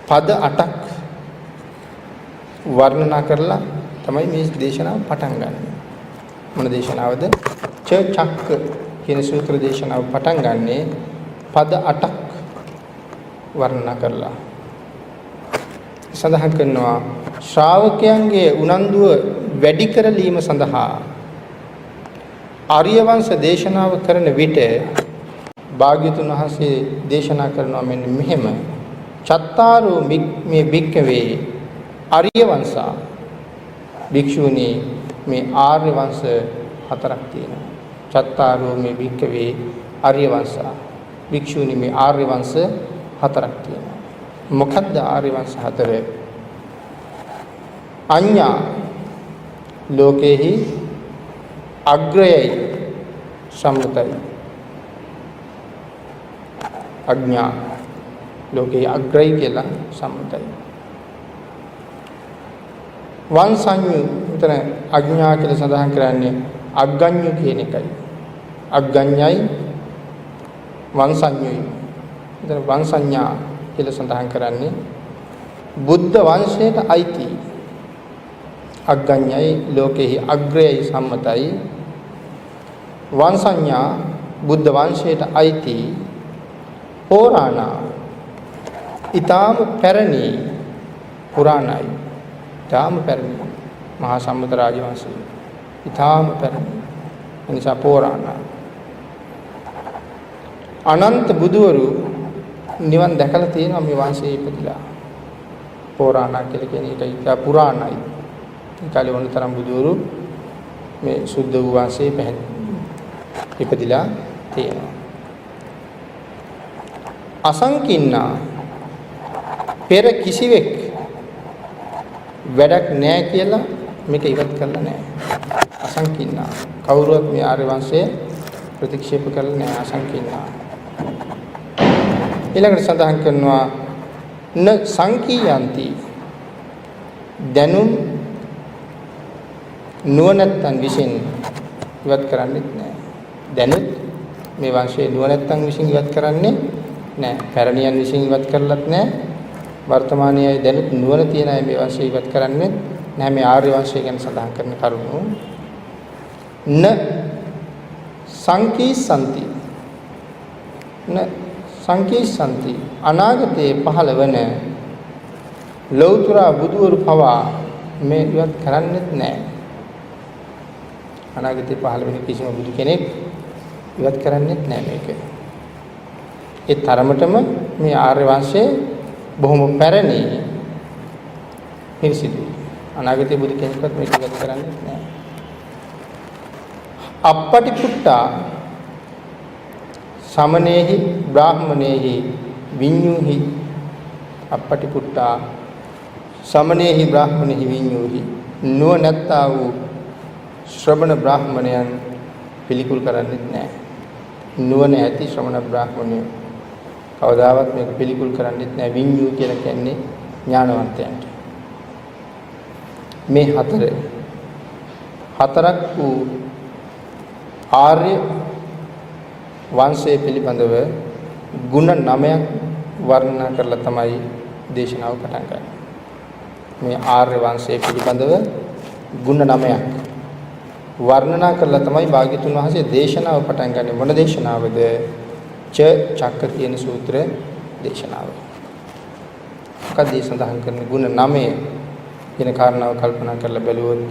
පද 8ක් වර්ණනා කරලා තමයි මේ දේශනාව පටන් ගන්න. මොන දේශනාවද? චක්ක කියන සූත්‍ර දේශනාව පටන් ගන්නේ පද 8ක් වර්ණනා කරලා. සඳහන් කරනවා ශ්‍රාවකයන්ගේ උනන්දුව වැඩි කරලීම සඳහා ආර්ය වංශ දේශනාව කරන විට භාග්‍යතුන් වහන්සේ දේශනා කරනවා මෙන්න මෙහෙම චත්තාරෝ මේ භික්ඛවේ ආර්ය වංශා භික්ෂුණී මේ ආර්ය වංශ හතරක් තියෙනවා. චත්තාරෝ මේ භික්ඛවේ ආර්ය වංශා භික්ෂුණී මේ ආර්ය වංශ හතරක් තියෙනවා. මොකද්ද ආර්ය වංශ හතර? අඤ්ඤා ලෝකේහි අග්‍රයයි සම්මතයි. අඥා ලෝකේ අග්‍රයි කියලා සම්මතයි. වංශඤ්ඤු උතන අඥා කියලා සඳහන් කරන්නේ අග්ගඤ්ඤු කියන එකයි. අග්ගඤ්ඤයි වංශඤ්ඤුයි. උතන වංශඤ්ඤා කියලා සඳහන් කරන්නේ බුද්ධ වංශයට අයිති. අග්ගඤ්ඤයි ලෝකෙහි අග්‍රයයි සම්මතයි. වංශඤ්ඤා බුද්ධ වංශයට අයිති. පෝරාණා ඊටාම පැරණි පුරාණයි. ඊටාම පැරණි මහා සම්මත රාජවංශය. ඊටාම පැරණි. එනිසා පෝරාණා. අනන්ත බුදුවරු නිවන් දැකලා තියෙනවා මේ වංශයේ ඉපදිලා. පෝරාණා කියලා කියන එක ඉතා පුරාණයි. ඒ කාලේ වුණ තරම් බුදුවරු මේ සුද්ධ වූ වංශයේ ඉපදිලා තියෙනවා. අසංකින්නා පෙර කිසිවෙක් වැඩක් නැහැ කියලා මේක ඉවත් කරලා නැහැ. අසංකින්නා කවුරුවත් මේ ආර්ය වංශයේ ප්‍රතික්ෂේප කළ නෑ අසංකීර්ණා. ඊළඟට සඳහන් කරනවා න සංකීයන්ති දැනුම් නුවණැත්තන් විසින් ඉවත් කරන්නේත් නෑ. දැනුත් මේ වංශයේ නුවණැත්තන් විසින් ඉවත් කරන්නේ නෑ. පැරණියන් විසින් ඉවත් කරලත් නෑ. වර්තමානයේ දැනුත් නුවණ තියන අය මේ වංශය ඉවත් කරන්නේ නැහැ. මේ ආර්ය වංශය ගැන සඳහන් කරන කරුණු න සංකීසන්ති අනාගතයේ පහළ වන ලෞතර බුදුවරු පවා මේ ඉවත් කරන්නේත් නැහැ. අනාගතයේ පහළ වෙන කිසිම බුදු කෙනෙක් ඉවත් කරන්නේත් නැහැ මේක. ඒ තරමටම මේ ආර්ය වංශයේ බොහොම පැරණි පිරිසිදු. අනාගතයේ බුදු කෙනෙක්වත් මේක ඉවත් කරන්නේත් නැහැ. අප්පටිපුට්ටා සමනේහි බ්‍රාහ්මනේහි විඤ්ඤුහි අප්පටිපුට්ටා සමනේහි බ්‍රාහ්මනේහි විඤ්ඤුහි නුවණැත්තා වූ ශ්‍රමණ බ්‍රාහ්මණයන් පිළිකුල් කරන්නේත් නැහැ. නුවණ ඇති ශ්‍රමණ බ්‍රාහ්මණයෝ කවදාවත් මේක පිළිකුල් කරන්නේත් නැහැ. විඤ්ඤු කියලා කියන්නේ ඥානවන්තයන්ට. මේ හතරක් වූ ආර්ය වංශය පිළිබඳව ගුණ 9ක් වර්ණනා කරලා තමයි දේශනාව පටන් ගන්නේ. මේ ආර්ය වංශය පිළිබඳව ගුණ 9ක් වර්ණනා කරලා තමයි භාග්‍යතුන් වහන්සේ දේශනාව පටන් ගන්නේ. මොන දේශනාවද? චක්ක කියන සූත්‍ර දේශනාව. මොකද මේ සඳහන් කරන ගුණ 9 කියන කාරණාව කල්පනා කරලා බැලුවොත්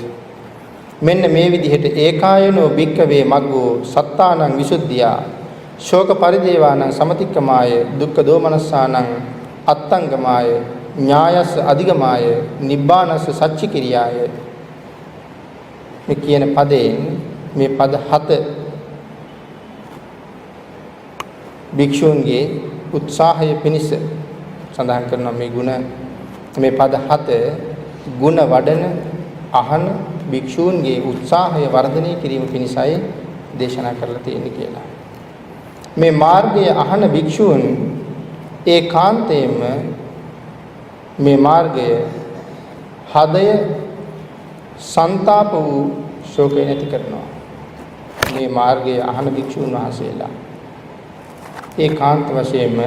මෙන්න මේ විදිහට ඒකායනෝ භික්කවේ මග්ගෝ සත්තානං විසුද්ධියා ශෝක පරිදේවානං සමතික්කමාය දුක්ඛ දෝමනස්සානං අත්තංගමාය ඥායස් අධිගමාය නිබ්බානස්ස සච්චිකිරියාය මේ කියන පදයෙන් මේ පද 7 භික්ෂුන්ගේ උත්සාහය පිණිස සඳහන් කරනවා. මේ ගුණ මේ පද 7 ගුණ වඩන අහන භික්ෂූන්ගේ උත්සාහය වර්ධනය කිරීම පිණිසයි දේශනා කරලා තියෙන්නේ කියලා. මේ මාර්ගයේ අහන භික්ෂූන් ඒකාන්තයෙන්ම මේ මාර්ගය හදය සංతాප වූ ශෝකය නැති කරනවා. මේ මාර්ගයේ අහන භික්ෂූන් වහන්සේලා ඒකාන්ත වශයෙන්ම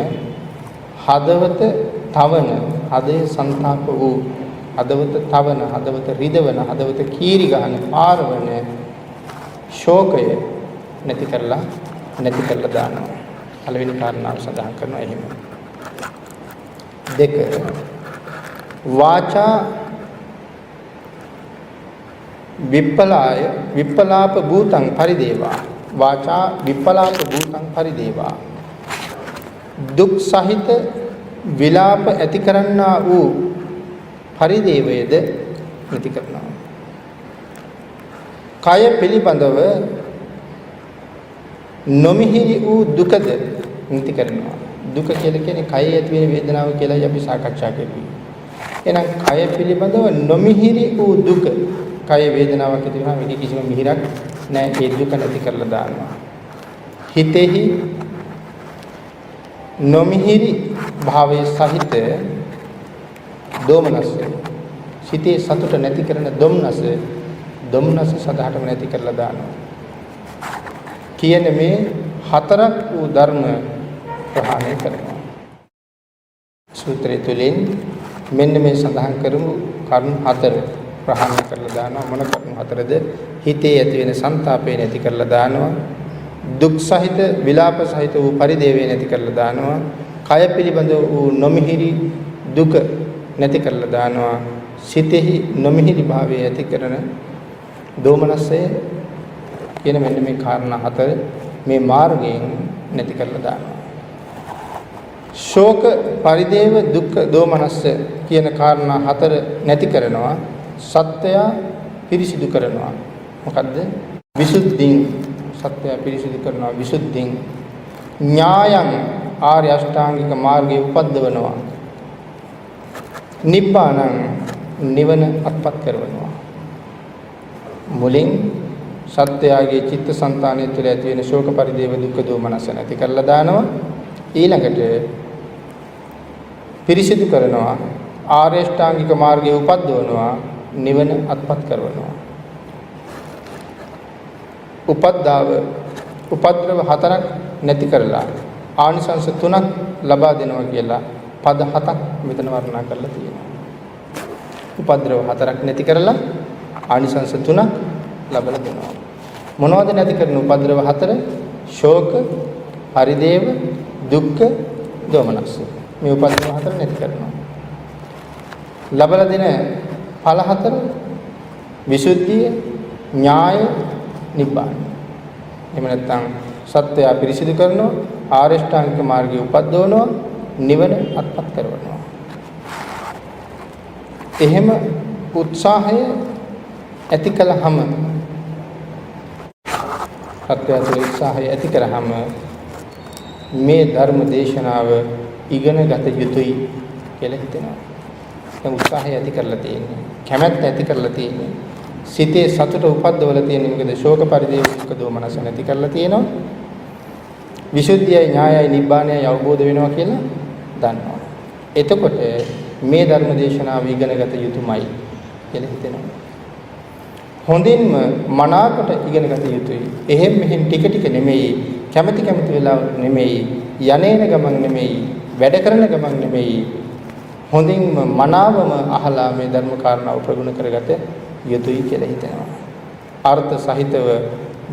හදවත තවන හදය සංతాප වූ හදවත තවන හදවත රිදවන හදවත කීරි ගහන පාරවන ශෝකය නැති කරලා දානවා. පළවෙනි කාරණාව සඳහන් කරනවා එහෙම. 2 වාචා විප්පලාප භූතං පරිදේවා වාචා විප්පලාප භූතං පරිදේවා දුක් සහිත විලාප ඇති කරන්නා වූ පරිදේවයේද නැති කරනවා. කය පිළිබඳව නොමිහිරි වූ දුකද නැති කරනවා. දුක කියලා කියන්නේ කයේ ඇති වෙන වේදනාව කියලායි අපි සාකච්ඡා කරුවේ. එහෙනම් කය පිළිබඳව නොමිහිරි වූ දුක, කය වේදනාවක් ඇති වෙනවා මේක කිසිම මිහිරක් නැහැ. ඒ දුක නැති කරලා දානවා. හිතෙහි නොමිහිරි භාවයේ සහිත දෝමනස්ය, සිතේ සතුට නැති කරන දොම්නස සදාටම නැති කරලා දානවා. කියන මේ 4ක් වූ ධර්ම ප්‍රහාණය කරනවා. සූත්‍රය තුළින් මෙන්න මේ සඳහන් කරමු කරුණු 4 ප්‍රහාණය කරලා දානවා. මොන කරුණු 4ද? හිතේ ඇති වෙන සංతాපය නැති කරලා දානවා. දුක් සහිත විලාප සහිත වූ පරිදේවේ නැති කරලා දානවා. කය පිළිබඳ වූ නොමිහිරි දුක නැති කරලා දානවා. සිතෙහි නොමිහිරි භාවය ඇති කරන දෝමනස්සය කියන මෙන්න මේ කාරණා 4 මේ මාර්ගයෙන් නැති කරලා දානවා. ශෝක පරිදේව දුක්ඛ දෝමනස්ස කියන කාරණා 4 නැති කරනවා. සත්‍යය පිරිසිදු කරනවා. මොකද්ද? විසුද්ධින් සත්‍යය පිරිසිදු කරනවා. විසුද්ධින් ඥායං ආර්ය අෂ්ටාංගික මාර්ගයේ උපද්දවනවා. නිබ්බානං නිවන අත්පත් කරනවා. මුලින් සත්‍යයේ චිත්තසංතානය තුළ ඇති වෙන ශෝක පරිදේව දුක්ඛ දෝමනස නැති කරලා දානවා. ඊළඟට පිරිසිදු කරනවා. ආර්ය ශ්‍රාංගික මාර්ගයේ උපද්දවනවා. නිවන අත්පත් කරවනවා. උපද්‍රව 4ක් නැති කරලා ආනිසංස 3ක් ලබා දෙනවා කියලා පද 7ක් මෙතන වර්ණනා කරලා තියෙනවා. උපද්‍රව 4ක් නැති කරලා ආනිසංස 3ක් ලබලා දෙනවා. මොනවද නැති කරන උපද්‍රව 4? ශෝක, පරිදේව, දුක්ඛ, දෝමනස්ස. මේ උපද්‍රව 4 නැති කරනවා. ලබලා දෙන ඵල 4 විසුද්ධිය, ඥාය, නිබ්බාන. එහෙම නැත්නම් සත්‍යය පිරිසිදු කරනවා, ආර්ය ශ්‍රාංගික මාර්ගයේ උපද්දවනවා, නිවන අත්පත් කරවනවා. එහෙම උත්සාහය ඇති කළාම සත්‍යයේ උත්සාහය ඇති කරාම මේ ධර්ම දේශනාව ඉගෙන ගත යුතුයි කියලා හිතෙනවා. දැන් උත්සාහය ඇති කරලා තියෙන්නේ. කැමැත්ත ඇති කරලා තියෙන්නේ. සිතේ සතුට උපද්දවලා තියෙන්නේ. මොකද ශෝක පරිදේව දුක්ඛ දෝමනස නැති කරලා තියෙනවා. විසුද්ධියයි ඥායයි නිබ්බානයයි අවබෝධ වෙනවා කියලා දන්නවා. එතකොට මේ ධර්ම දේශනාව ඉගෙන ගත යුතුමයි කියලා හිතෙනවා. හොඳින්ම මනාකොට ඉගෙන ගත යුතුයි. එහෙම මෙහෙම ටික ටික නෙමෙයි, කැමැති වෙලාවට නෙමෙයි, යන්නේන ගමන් නෙමෙයි, වැඩ කරන ගමන් නෙමෙයි. හොඳින්ම මනාවම අහලා මේ ධර්ම කාරණාව ප්‍රගුණ කරගත යුතුයි කියලා හිතෙනවා. අර්ථ සහිතව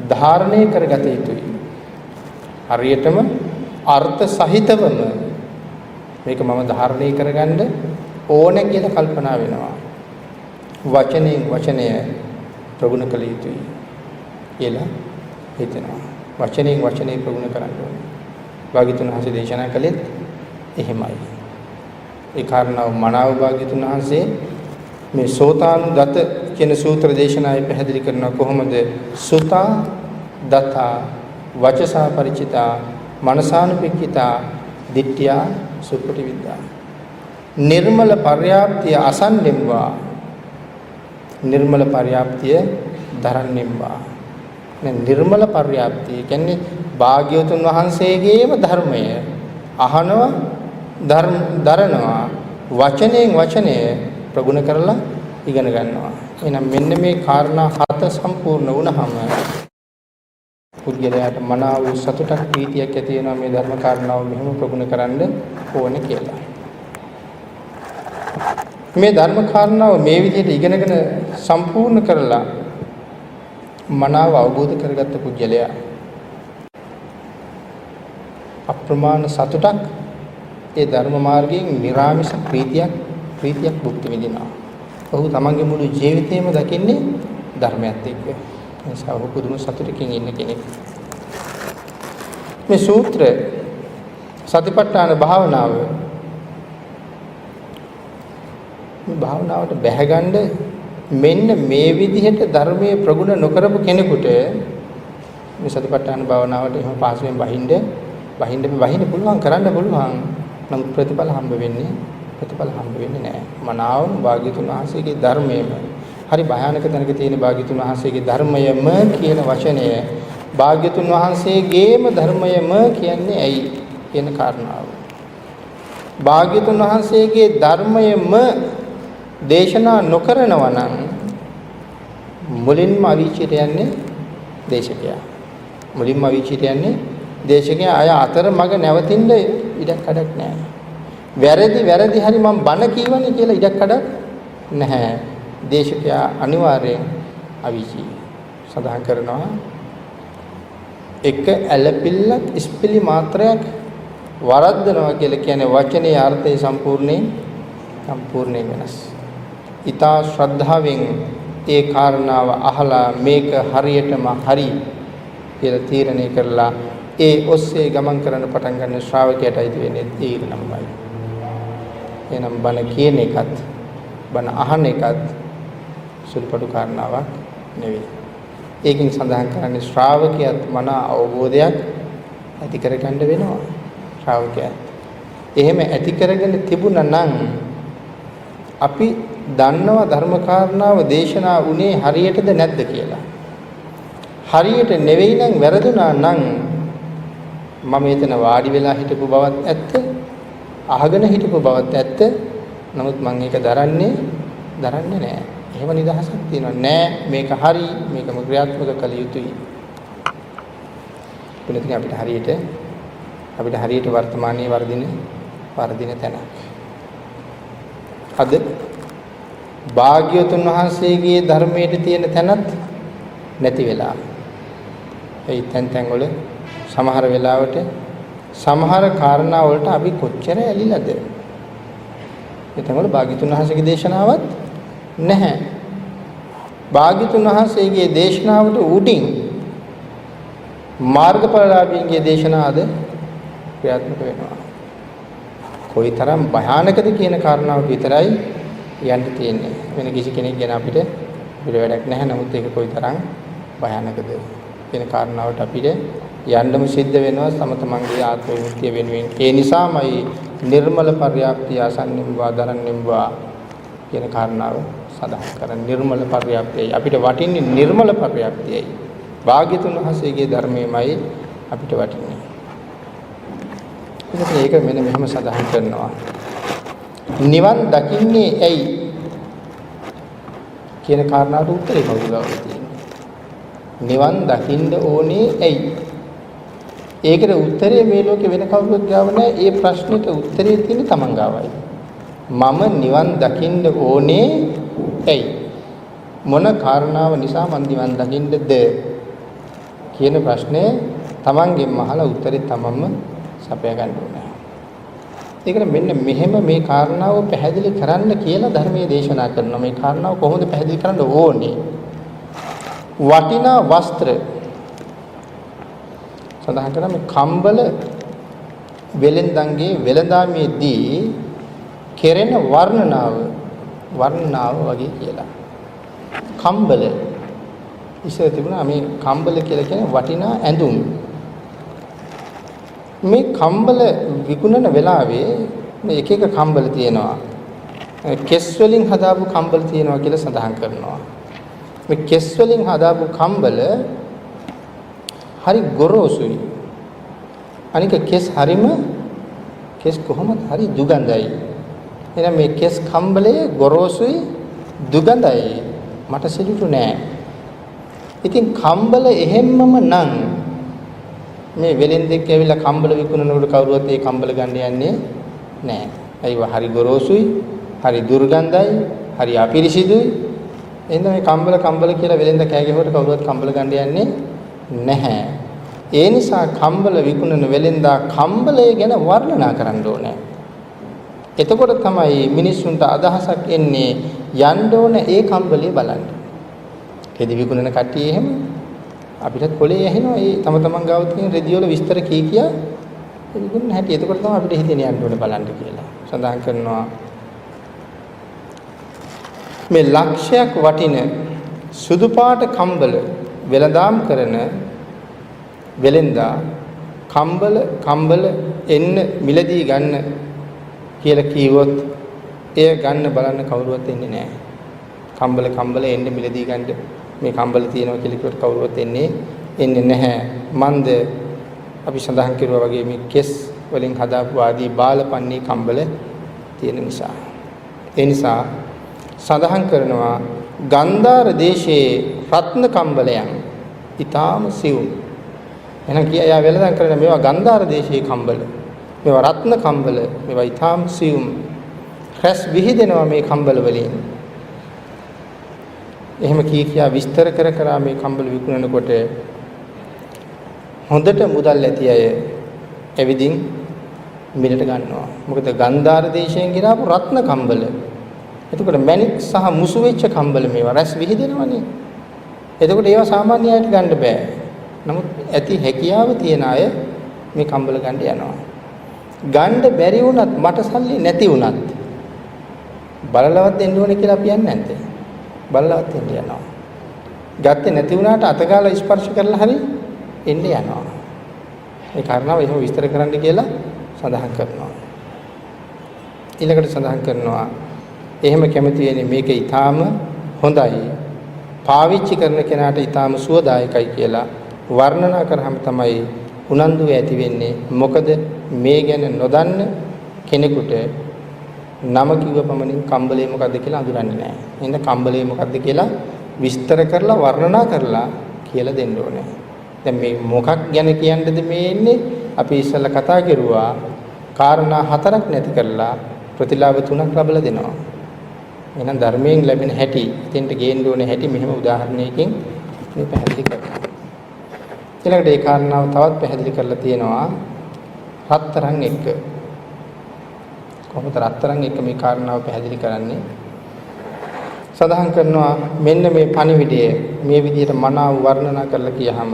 ධාරණය කරගත යුතුයි. හරියටම අර්ථ සහිතවම මේක මම ධාරණය කරගන්න ඕන කියලා කල්පනා වෙනවා. වචනයෙන් වචනය ප්‍රගුණ කළ යුතුයි කියලා හිතෙනවා. වචනයෙන් වචනේ ප්‍රගුණ කරන්න ඕනේ. භාග්‍යතුන් වහන්සේ දේශනා කළෙත් එහෙමයි. ඒ කාරණාව මනාව භාග්‍යතුන් වහන්සේ මේ සෝතානුදත කියන සූත්‍ර දේශනාවේ පැහැදිලි කරනවා කොහොමද සුතා දතා වචසා ಪರಿචිතා මනසානුපෙක්ඛිතා දිට්ඨියා සුපටි විද්‍යා නිර්මල පර්යාප්තිය අසන්නෙම්වා නිර්මල පර්යාප්තිය දරන්නෙම්වා නිර්මල පර්යාප්තිය කියන්නේ භාග්‍යවතුන් වහන්සේගේම ධර්මය අහනවා දරනවා වචනයෙන් වචනය ප්‍රගුණ කරලා ඉගෙන ගන්නවා. එහෙනම් මෙන්න මේ කාරණා 7 සම්පූර්ණ වුණාම පුද්ගලයාට මනාව සතුටක් ප්‍රීතියක් ඇති වෙනවා මේ ධර්ම කාරණාව මෙහෙම ප්‍රගුණ කරන්න ඕනේ කියලා. මේ ධර්ම කාරණාව මේ විදිහට ඉගෙනගෙන සම්පූර්ණ කරලා මනාව අවබෝධ කරගත්ත පුද්ගලයා අප්‍රමාණ සතුටක් ඒ ධර්ම මාර්ගයෙන් නිර්ාමිෂ ප්‍රීතියක් භුක්ති විඳිනවා. ඔහු තමන්ගේ මුළු ජීවිතේම දකින්නේ ධර්මයත් එක්ක. ඒ නිසා ඔහු පුදුම සතුටකින් ඉන්න කෙනෙක්. මේ සූත්‍ර සතිපට්ඨාන භාවනාව මේ භාවනාවට බැහැගන්න මෙන්න මේ විදිහට ධර්මයේ ප්‍රගුණ නොකරපු කෙනෙකුට මේ සතිපට්ඨාන භාවනාවට එහෙම පාසුවෙන් වහින්න පුළුවන් කරන්න පුළුවන්. නමුත් ප්‍රතිඵල හම්බ වෙන්නේ නැහැ. මනාවම භාග්‍යතුන් වහන්සේගේ ධර්මයේම හරි භයානක තැනක තියෙන භාග්‍යතුන් වහන්සේගේ ධර්මයම කියන වචනය භාග්‍යතුන් වහන්සේගේම ධර්මයම කියන්නේ ඇයි කියන කාරණාව. භාග්‍යතුන් වහන්සේගේ ධර්මයම දේශනා නොකරනවා නම් මුලින්ම අවීචයට යන්නේ දේශකයා. අය අතර මග නැවතින්න ඉඩක් කඩක් නැහැ. වැරදි හරි මම බන කියවනේ කියලා ඉඩක් කඩක් නැහැ. දේශකයා අනිවාර්යෙන් අවීචි සඳහන් කරනවා. එක ඇලපිල්ලක් ඉස්පිලි මාත්‍රයක් වරද්දනවා කියලා කියන්නේ වචනේ අර්ථය සම්පූර්ණයෙන් වෙනස්. ඊතා ශ්‍රද්ධාවෙන් ඒ කාරණාව අහලා මේක හරියටම හරි කියලා තීරණය කරලා ඒ ඔස්සේ ගමන් කරන්න පටන් ගන්න ශ්‍රාවකයට අයිති වෙන්නේ ඊරණම්මයි. එනම් බණ කියන එකත් බණ අහන එකත් සුළුපටු කාරණාවක් නෙවෙයි. ඒකෙන් සඳහන් කරන්නේ ශ්‍රාවකයාත් මන අවබෝධයක් ඇති කරගන්න වෙනවා. ශ්‍රාවකයා එහෙම ඇති කරගෙන තිබුණා නම් අපි දන්නවා ධර්ම කාරණාව දේශනා උනේ හරියටද නැද්ද කියලා. හරියට නෙවෙයි නම් වැරදුනා නම් මම එතන වාඩි වෙලා හිටපු බවත් ඇත්ත, අහගෙන හිටපු බවත් ඇත්ත. නමුත් මම ඒක දරන්නේ නැහැ. එහෙම නිදහසක් තියෙනවා නෑ. මේක හරි, මේකම ක්‍රියාත්මක කළ යුතුයි. වෙනතින් අපිට හරියට වර්තමානයේ වර්ධින තැන. අද භාග්‍යවතුන් වහන්සේගේ ධර්මයේ තියෙන තැනත් නැති වෙලා. ඒ තැන් වල සමහර වෙලාවට සමහර කාරණා වලට අපි කොච්චර ඇලිලාද? එතන වල භාග්‍යවතුන් වහන්සේගේ දේශනාවක් නැහැ. භාග්‍යවතුන් වහන්සේගේ දේශනාවට උඩින් මාර්ගඵලලාභීන්ගේ දේශනාවද ක්‍රියාත්මක වෙනවා. කොයිතරම් භයානකද කියන කාරණාව විතරයි යන්න තියෙන්නේ. වෙන කිසි කෙනෙක් ගැන අපිට වැඩක් නැහැ. නමුත් ඒක කොයිතරම් භයානකද කියන කාරණාවට අපිට යන්නම සිද්ධ වෙනවා තම තමන්ගේ ආත්ම විමුක්තිය වෙනුවෙන්. ඒ නිසාමයි නිර්මල පර්යාප්තිය අසන්නිම්වා දරන්නිම්වා කියන කාරණාව සඳහන් කරන්නේ. නිර්මල පර්යාප්තියයි අපිට වටින්නේ, නිර්මල පර්යාප්තියයි. භාග්‍යතුන් වහන්සේගේ ධර්මයමයි අපිට වටින්නේ. ඒක මෙන්න මෙහෙම සඳහන් කරනවා. නිවන් දකින්නේ ඇයි කියන කාරණාවට උත්තරේ කවුරුලා තියෙන්නේ? නිවන් දකින්න ඕනේ ඇයි? ඒකට උත්තරේ මේ ලෝකේ වෙන කවුරුත් ගාව නැහැ. ඒ ප්‍රශ්නෙට උත්තරේ තියෙන්නේ තමන් ගාවයි. මම නිවන් දකින්න ඕනේ ඇයි? මොන කාරණාව නිසා මම නිවන් දකින්නද කියන ප්‍රශ්නේ තමන්ගෙන් අහලා උත්තරේ තමන්ම සපයා ගන්න ඕනේ. ඒකට මෙන්න මෙහෙම මේ කාරණාව පැහැදිලි කරන්න කියලා ධර්මයේ දේශනා කරනවා. මේ කාරණාව කොහොමද පැහැදිලි කරන්න ඕනේ? වටිනා වස්ත්‍ර සඳහන් කරන මේ කම්බල වෙලෙන්දන්ගේ වෙළඳාමේදී කෙරෙන වර්ණනාව වගේ කියලා. කම්බල ඉස්සර තිබුණා මේ කම්බල කියලා කියන්නේ වටිනා ඇඳුම්. මේ කම්බල විකුණන වෙලාවේ මේ එක කම්බල තියෙනවා. කෙස් වලින් හදාපු කම්බල තියෙනවා කියලා සඳහන් කරනවා. මේ කෙස් වලින් හදාපු කම්බල හරි ගොරෝසුයි. අනික කෙස් කොහොමද හරි දුගඳයි. එහෙනම් මේ කෙස් කම්බලේ ගොරෝසුයි, දුගඳයි. මට සිලුටු නෑ. ඉතින් කම්බල එහෙම්මම නම් මේ වෙලෙන්දෙක් ඇවිල්ලා කම්බල විකුණනකොට කවුරුවත් ඒ කම්බල ගන්න යන්නේ නෑ. ඒව හරි ගොරෝසුයි, හරි දුර්ගන්ධයි, හරි අපිරිසිදුයි. එහෙනම් මේ කම්බල කියලා වෙලෙන්ද කෑ ගැහුවට කවුරුවත් කම්බල ගන්න යන්නේ නැහැ. ඒ නිසා කම්බල විකුණන වෙලෙන්දා කම්බලය ගැන වර්ණනා කරන්න ඕනේ. එතකොට තමයි මිනිස්සුන්ට අදහසක් එන්නේ යන්න ඕනේ ඒ කම්බලේ බලන්න. රෙදි විකුණන කට්ටිය එහෙම අපිටත් කොලේ ඇහෙනවා ඒ තම තමන් ගාව තියෙන රෙදි වල විස්තර කියා විකුණන හැටි. එතකොට තමයි අපිට හිතෙන්නේ යන්න ඕනේ බලන්න කියලා. සඳහන් කරනවා මේ ලක්ෂයක් වටින සුදු පාට කම්බල වෙළඳාම් කරන වෙලෙන්දා කම්බල එන්න මිලදී ගන්න කියලා කිව්වොත් එය ගන්න බලන්න කවුරුවත් එන්නේ නැහැ. කම්බල එන්න මිලදී ගන්න මේ කම්බල තියෙනවා කියලා කිව්වට කවුරුවත් එන්නේ නැහැ. මන්ද අපි සඳහන් කරුවා වගේ මේ කෙස් වලින් හදාපු ආදී බාලපන්නේ කම්බල තියෙන නිසා. ඒ නිසා සඳහන් කරනවා ගන්ධාර දේශයේ රත්න කම්බලයන් ඊටාම සිවුම්. එහෙනම් කියා වෙලඳන් කරන මේවා ගන්ධාර දේශයේ කම්බල. මේවා රත්න කම්බල. මේවා ඊටාම සිවුම්. රැස් විහිදෙනවා මේ කම්බල වලින්. එහෙම කියා විස්තර කර මේ කම්බල විකුණනකොට හොඳට මුදල් ඇති අය එවිදින් මිලට ගන්නවා. මොකද ගන්ධාර දේශයෙන් ගෙනාවු රත්න කම්බල. එතකොට මැණික් සහ මුසු වෙච්ච කම්බල මේවා රැස් විහිදෙනවනේ. එතකොට ඒවා සාමාන්‍ය අයට ගන්න බෑ. නමුත් ඇති හැකියාව තියන අය මේ කම්බල ගන්න යනවා. ගන්න බැරි වුණත් මට සල්ලි නැති වුණත් බලලවත් දෙන්න ඕනේ කියලා අපි යන්නේ නැද්ද? බලලවත් දෙන්න යනවා. ගත්තේ නැති වුණාට අතගාලා ස්පර්ශ කරලා හරි එන්න යනවා. ඒ කාරණාව එහෙම විස්තර කරන්න කියලා සඳහන් කරනවා. ඊළඟට සඳහන් කරනවා එහෙම කැමති වෙන්නේ මේක ඊටාම හොඳයි. පාවිච්චි කරන කෙනාට ඊටාම සුවදායකයි කියලා වර්ණනා කරාම තමයි උනන්දු ඇති වෙන්නේ. මොකද මේ ගැන නොදන්න කෙනෙකුට නම කිව්ව පමණින් කම්බලේ මොකද්ද කියලා අඳුරන්නේ නැහැ. එහෙනම් කම්බලේ මොකද්ද කියලා විස්තර කරලා වර්ණනා කරලා කියලා දෙන්න ඕනේ. දැන් මේ මොකක් ගැන කියන්නද මේ එන්නේ? අපි ඉස්සෙල්ලා කතා කරුවා කාරණා 4ක් නැති කරලා ප්‍රතිලාභ 3ක් ලබලා දෙනවා. එහෙනම් ධර්මයෙන් ලැබෙන හැටි, එතෙන්ට ගේන්න ඕනේ හැටි මෙහෙම උදාහරණයකින් මේ පැහැදිලි කරනවා. ඊළඟට ඒ කාරණාව තවත් පැහැදිලි කරලා තියෙනවා රත්තරන් එක්ක. කොහොමද රත්තරන් එක්ක මේ කාරණාව පැහැදිලි කරන්නේ? සඳහන් කරනවා මෙන්න මේ පණිවිඩය මේ විදිහට මනාව වර්ණනා කරලා කියහම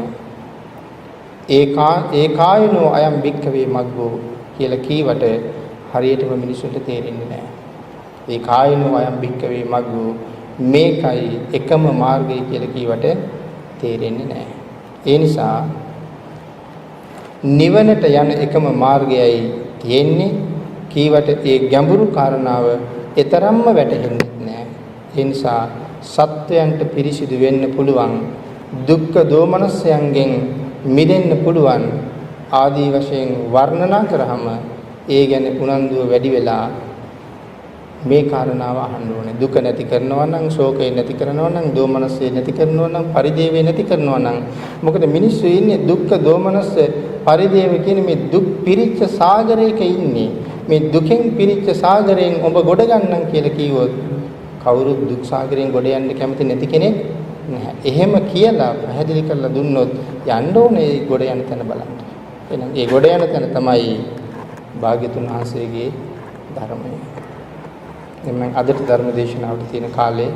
ඒකායනෝ අයම් භික්ඛවේ මග්ගෝ කියලා කීවට හරියටම මිනිසුන්ට තේරෙන්නේ නැහැ. ඒකායනෝ අයම් භික්ඛවේ මග්ගෝ මේකයි එකම මාර්ගය කියලා කීවට තේරෙන්නේ නැහැ. ඒ නිසා නිවනට යන එකම මාර්ගයයි තියෙන්නේ කීවට ඒ ගැඹුරු කාරණාව ඊතරම්ම වැටහෙන්නේ නැහැ. ඒ නිසා සත්වයන්ට පිරිසිදු වෙන්න පුළුවන්, දුක්ඛ දෝමනස්යන්ගෙන් මිදෙන්න පුළුවන් ආදී වශයෙන් වර්ණනා කරාම ඒ ගැන උනන්දුව වැඩි වෙලා මේ කාරණාව අහන්න ඕනේ. දුක නැති කරනවා නම්, ශෝකය නැති කරනවා නම්, දෝමනස්ය නැති කරනවා නම්, පරිදේවය නැති කරනවා නම්, මොකද මිනිස්සු ඉන්නේ දුක්ඛ දෝමනස්ස පරිදේව කියන මේ දුක් පිරිච්ච සාගරයක ඉන්නේ. මේ දුකෙන් පිරිච්ච සාගරයෙන් ඔබ ගොඩ ගන්නම් කියලා කිව්වොත් කවුරුත් දුක් සාගරයෙන් ගොඩ යන්න කැමති නැති කෙනෙක් නැහැ. එහෙම කියලා පැහැදිලි කරලා දුන්නොත් යන්න ඕනේ ඒ ගොඩ යන තැන බලන්න. එහෙනම් ඒ ගොඩ යන තැන තමයි භාග්‍යතුන් වහන්සේගේ ධර්මය. එමන් අදට ධර්ම දේශනාවට තියෙන කාලේ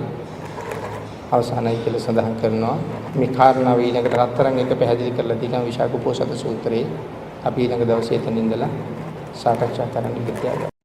අවසానයි කියලා සඳහන් කරනවා. මේ කාරණාව ඊළඟට රත්තරන් එක පැහැදිලි කරලා තියෙනවා විශාක උපෝසත සූත්‍රයේ. අපි ඊළඟ දවසේ එතන ඉඳලා සාකච්ඡා කරන්න ඉතිරියි.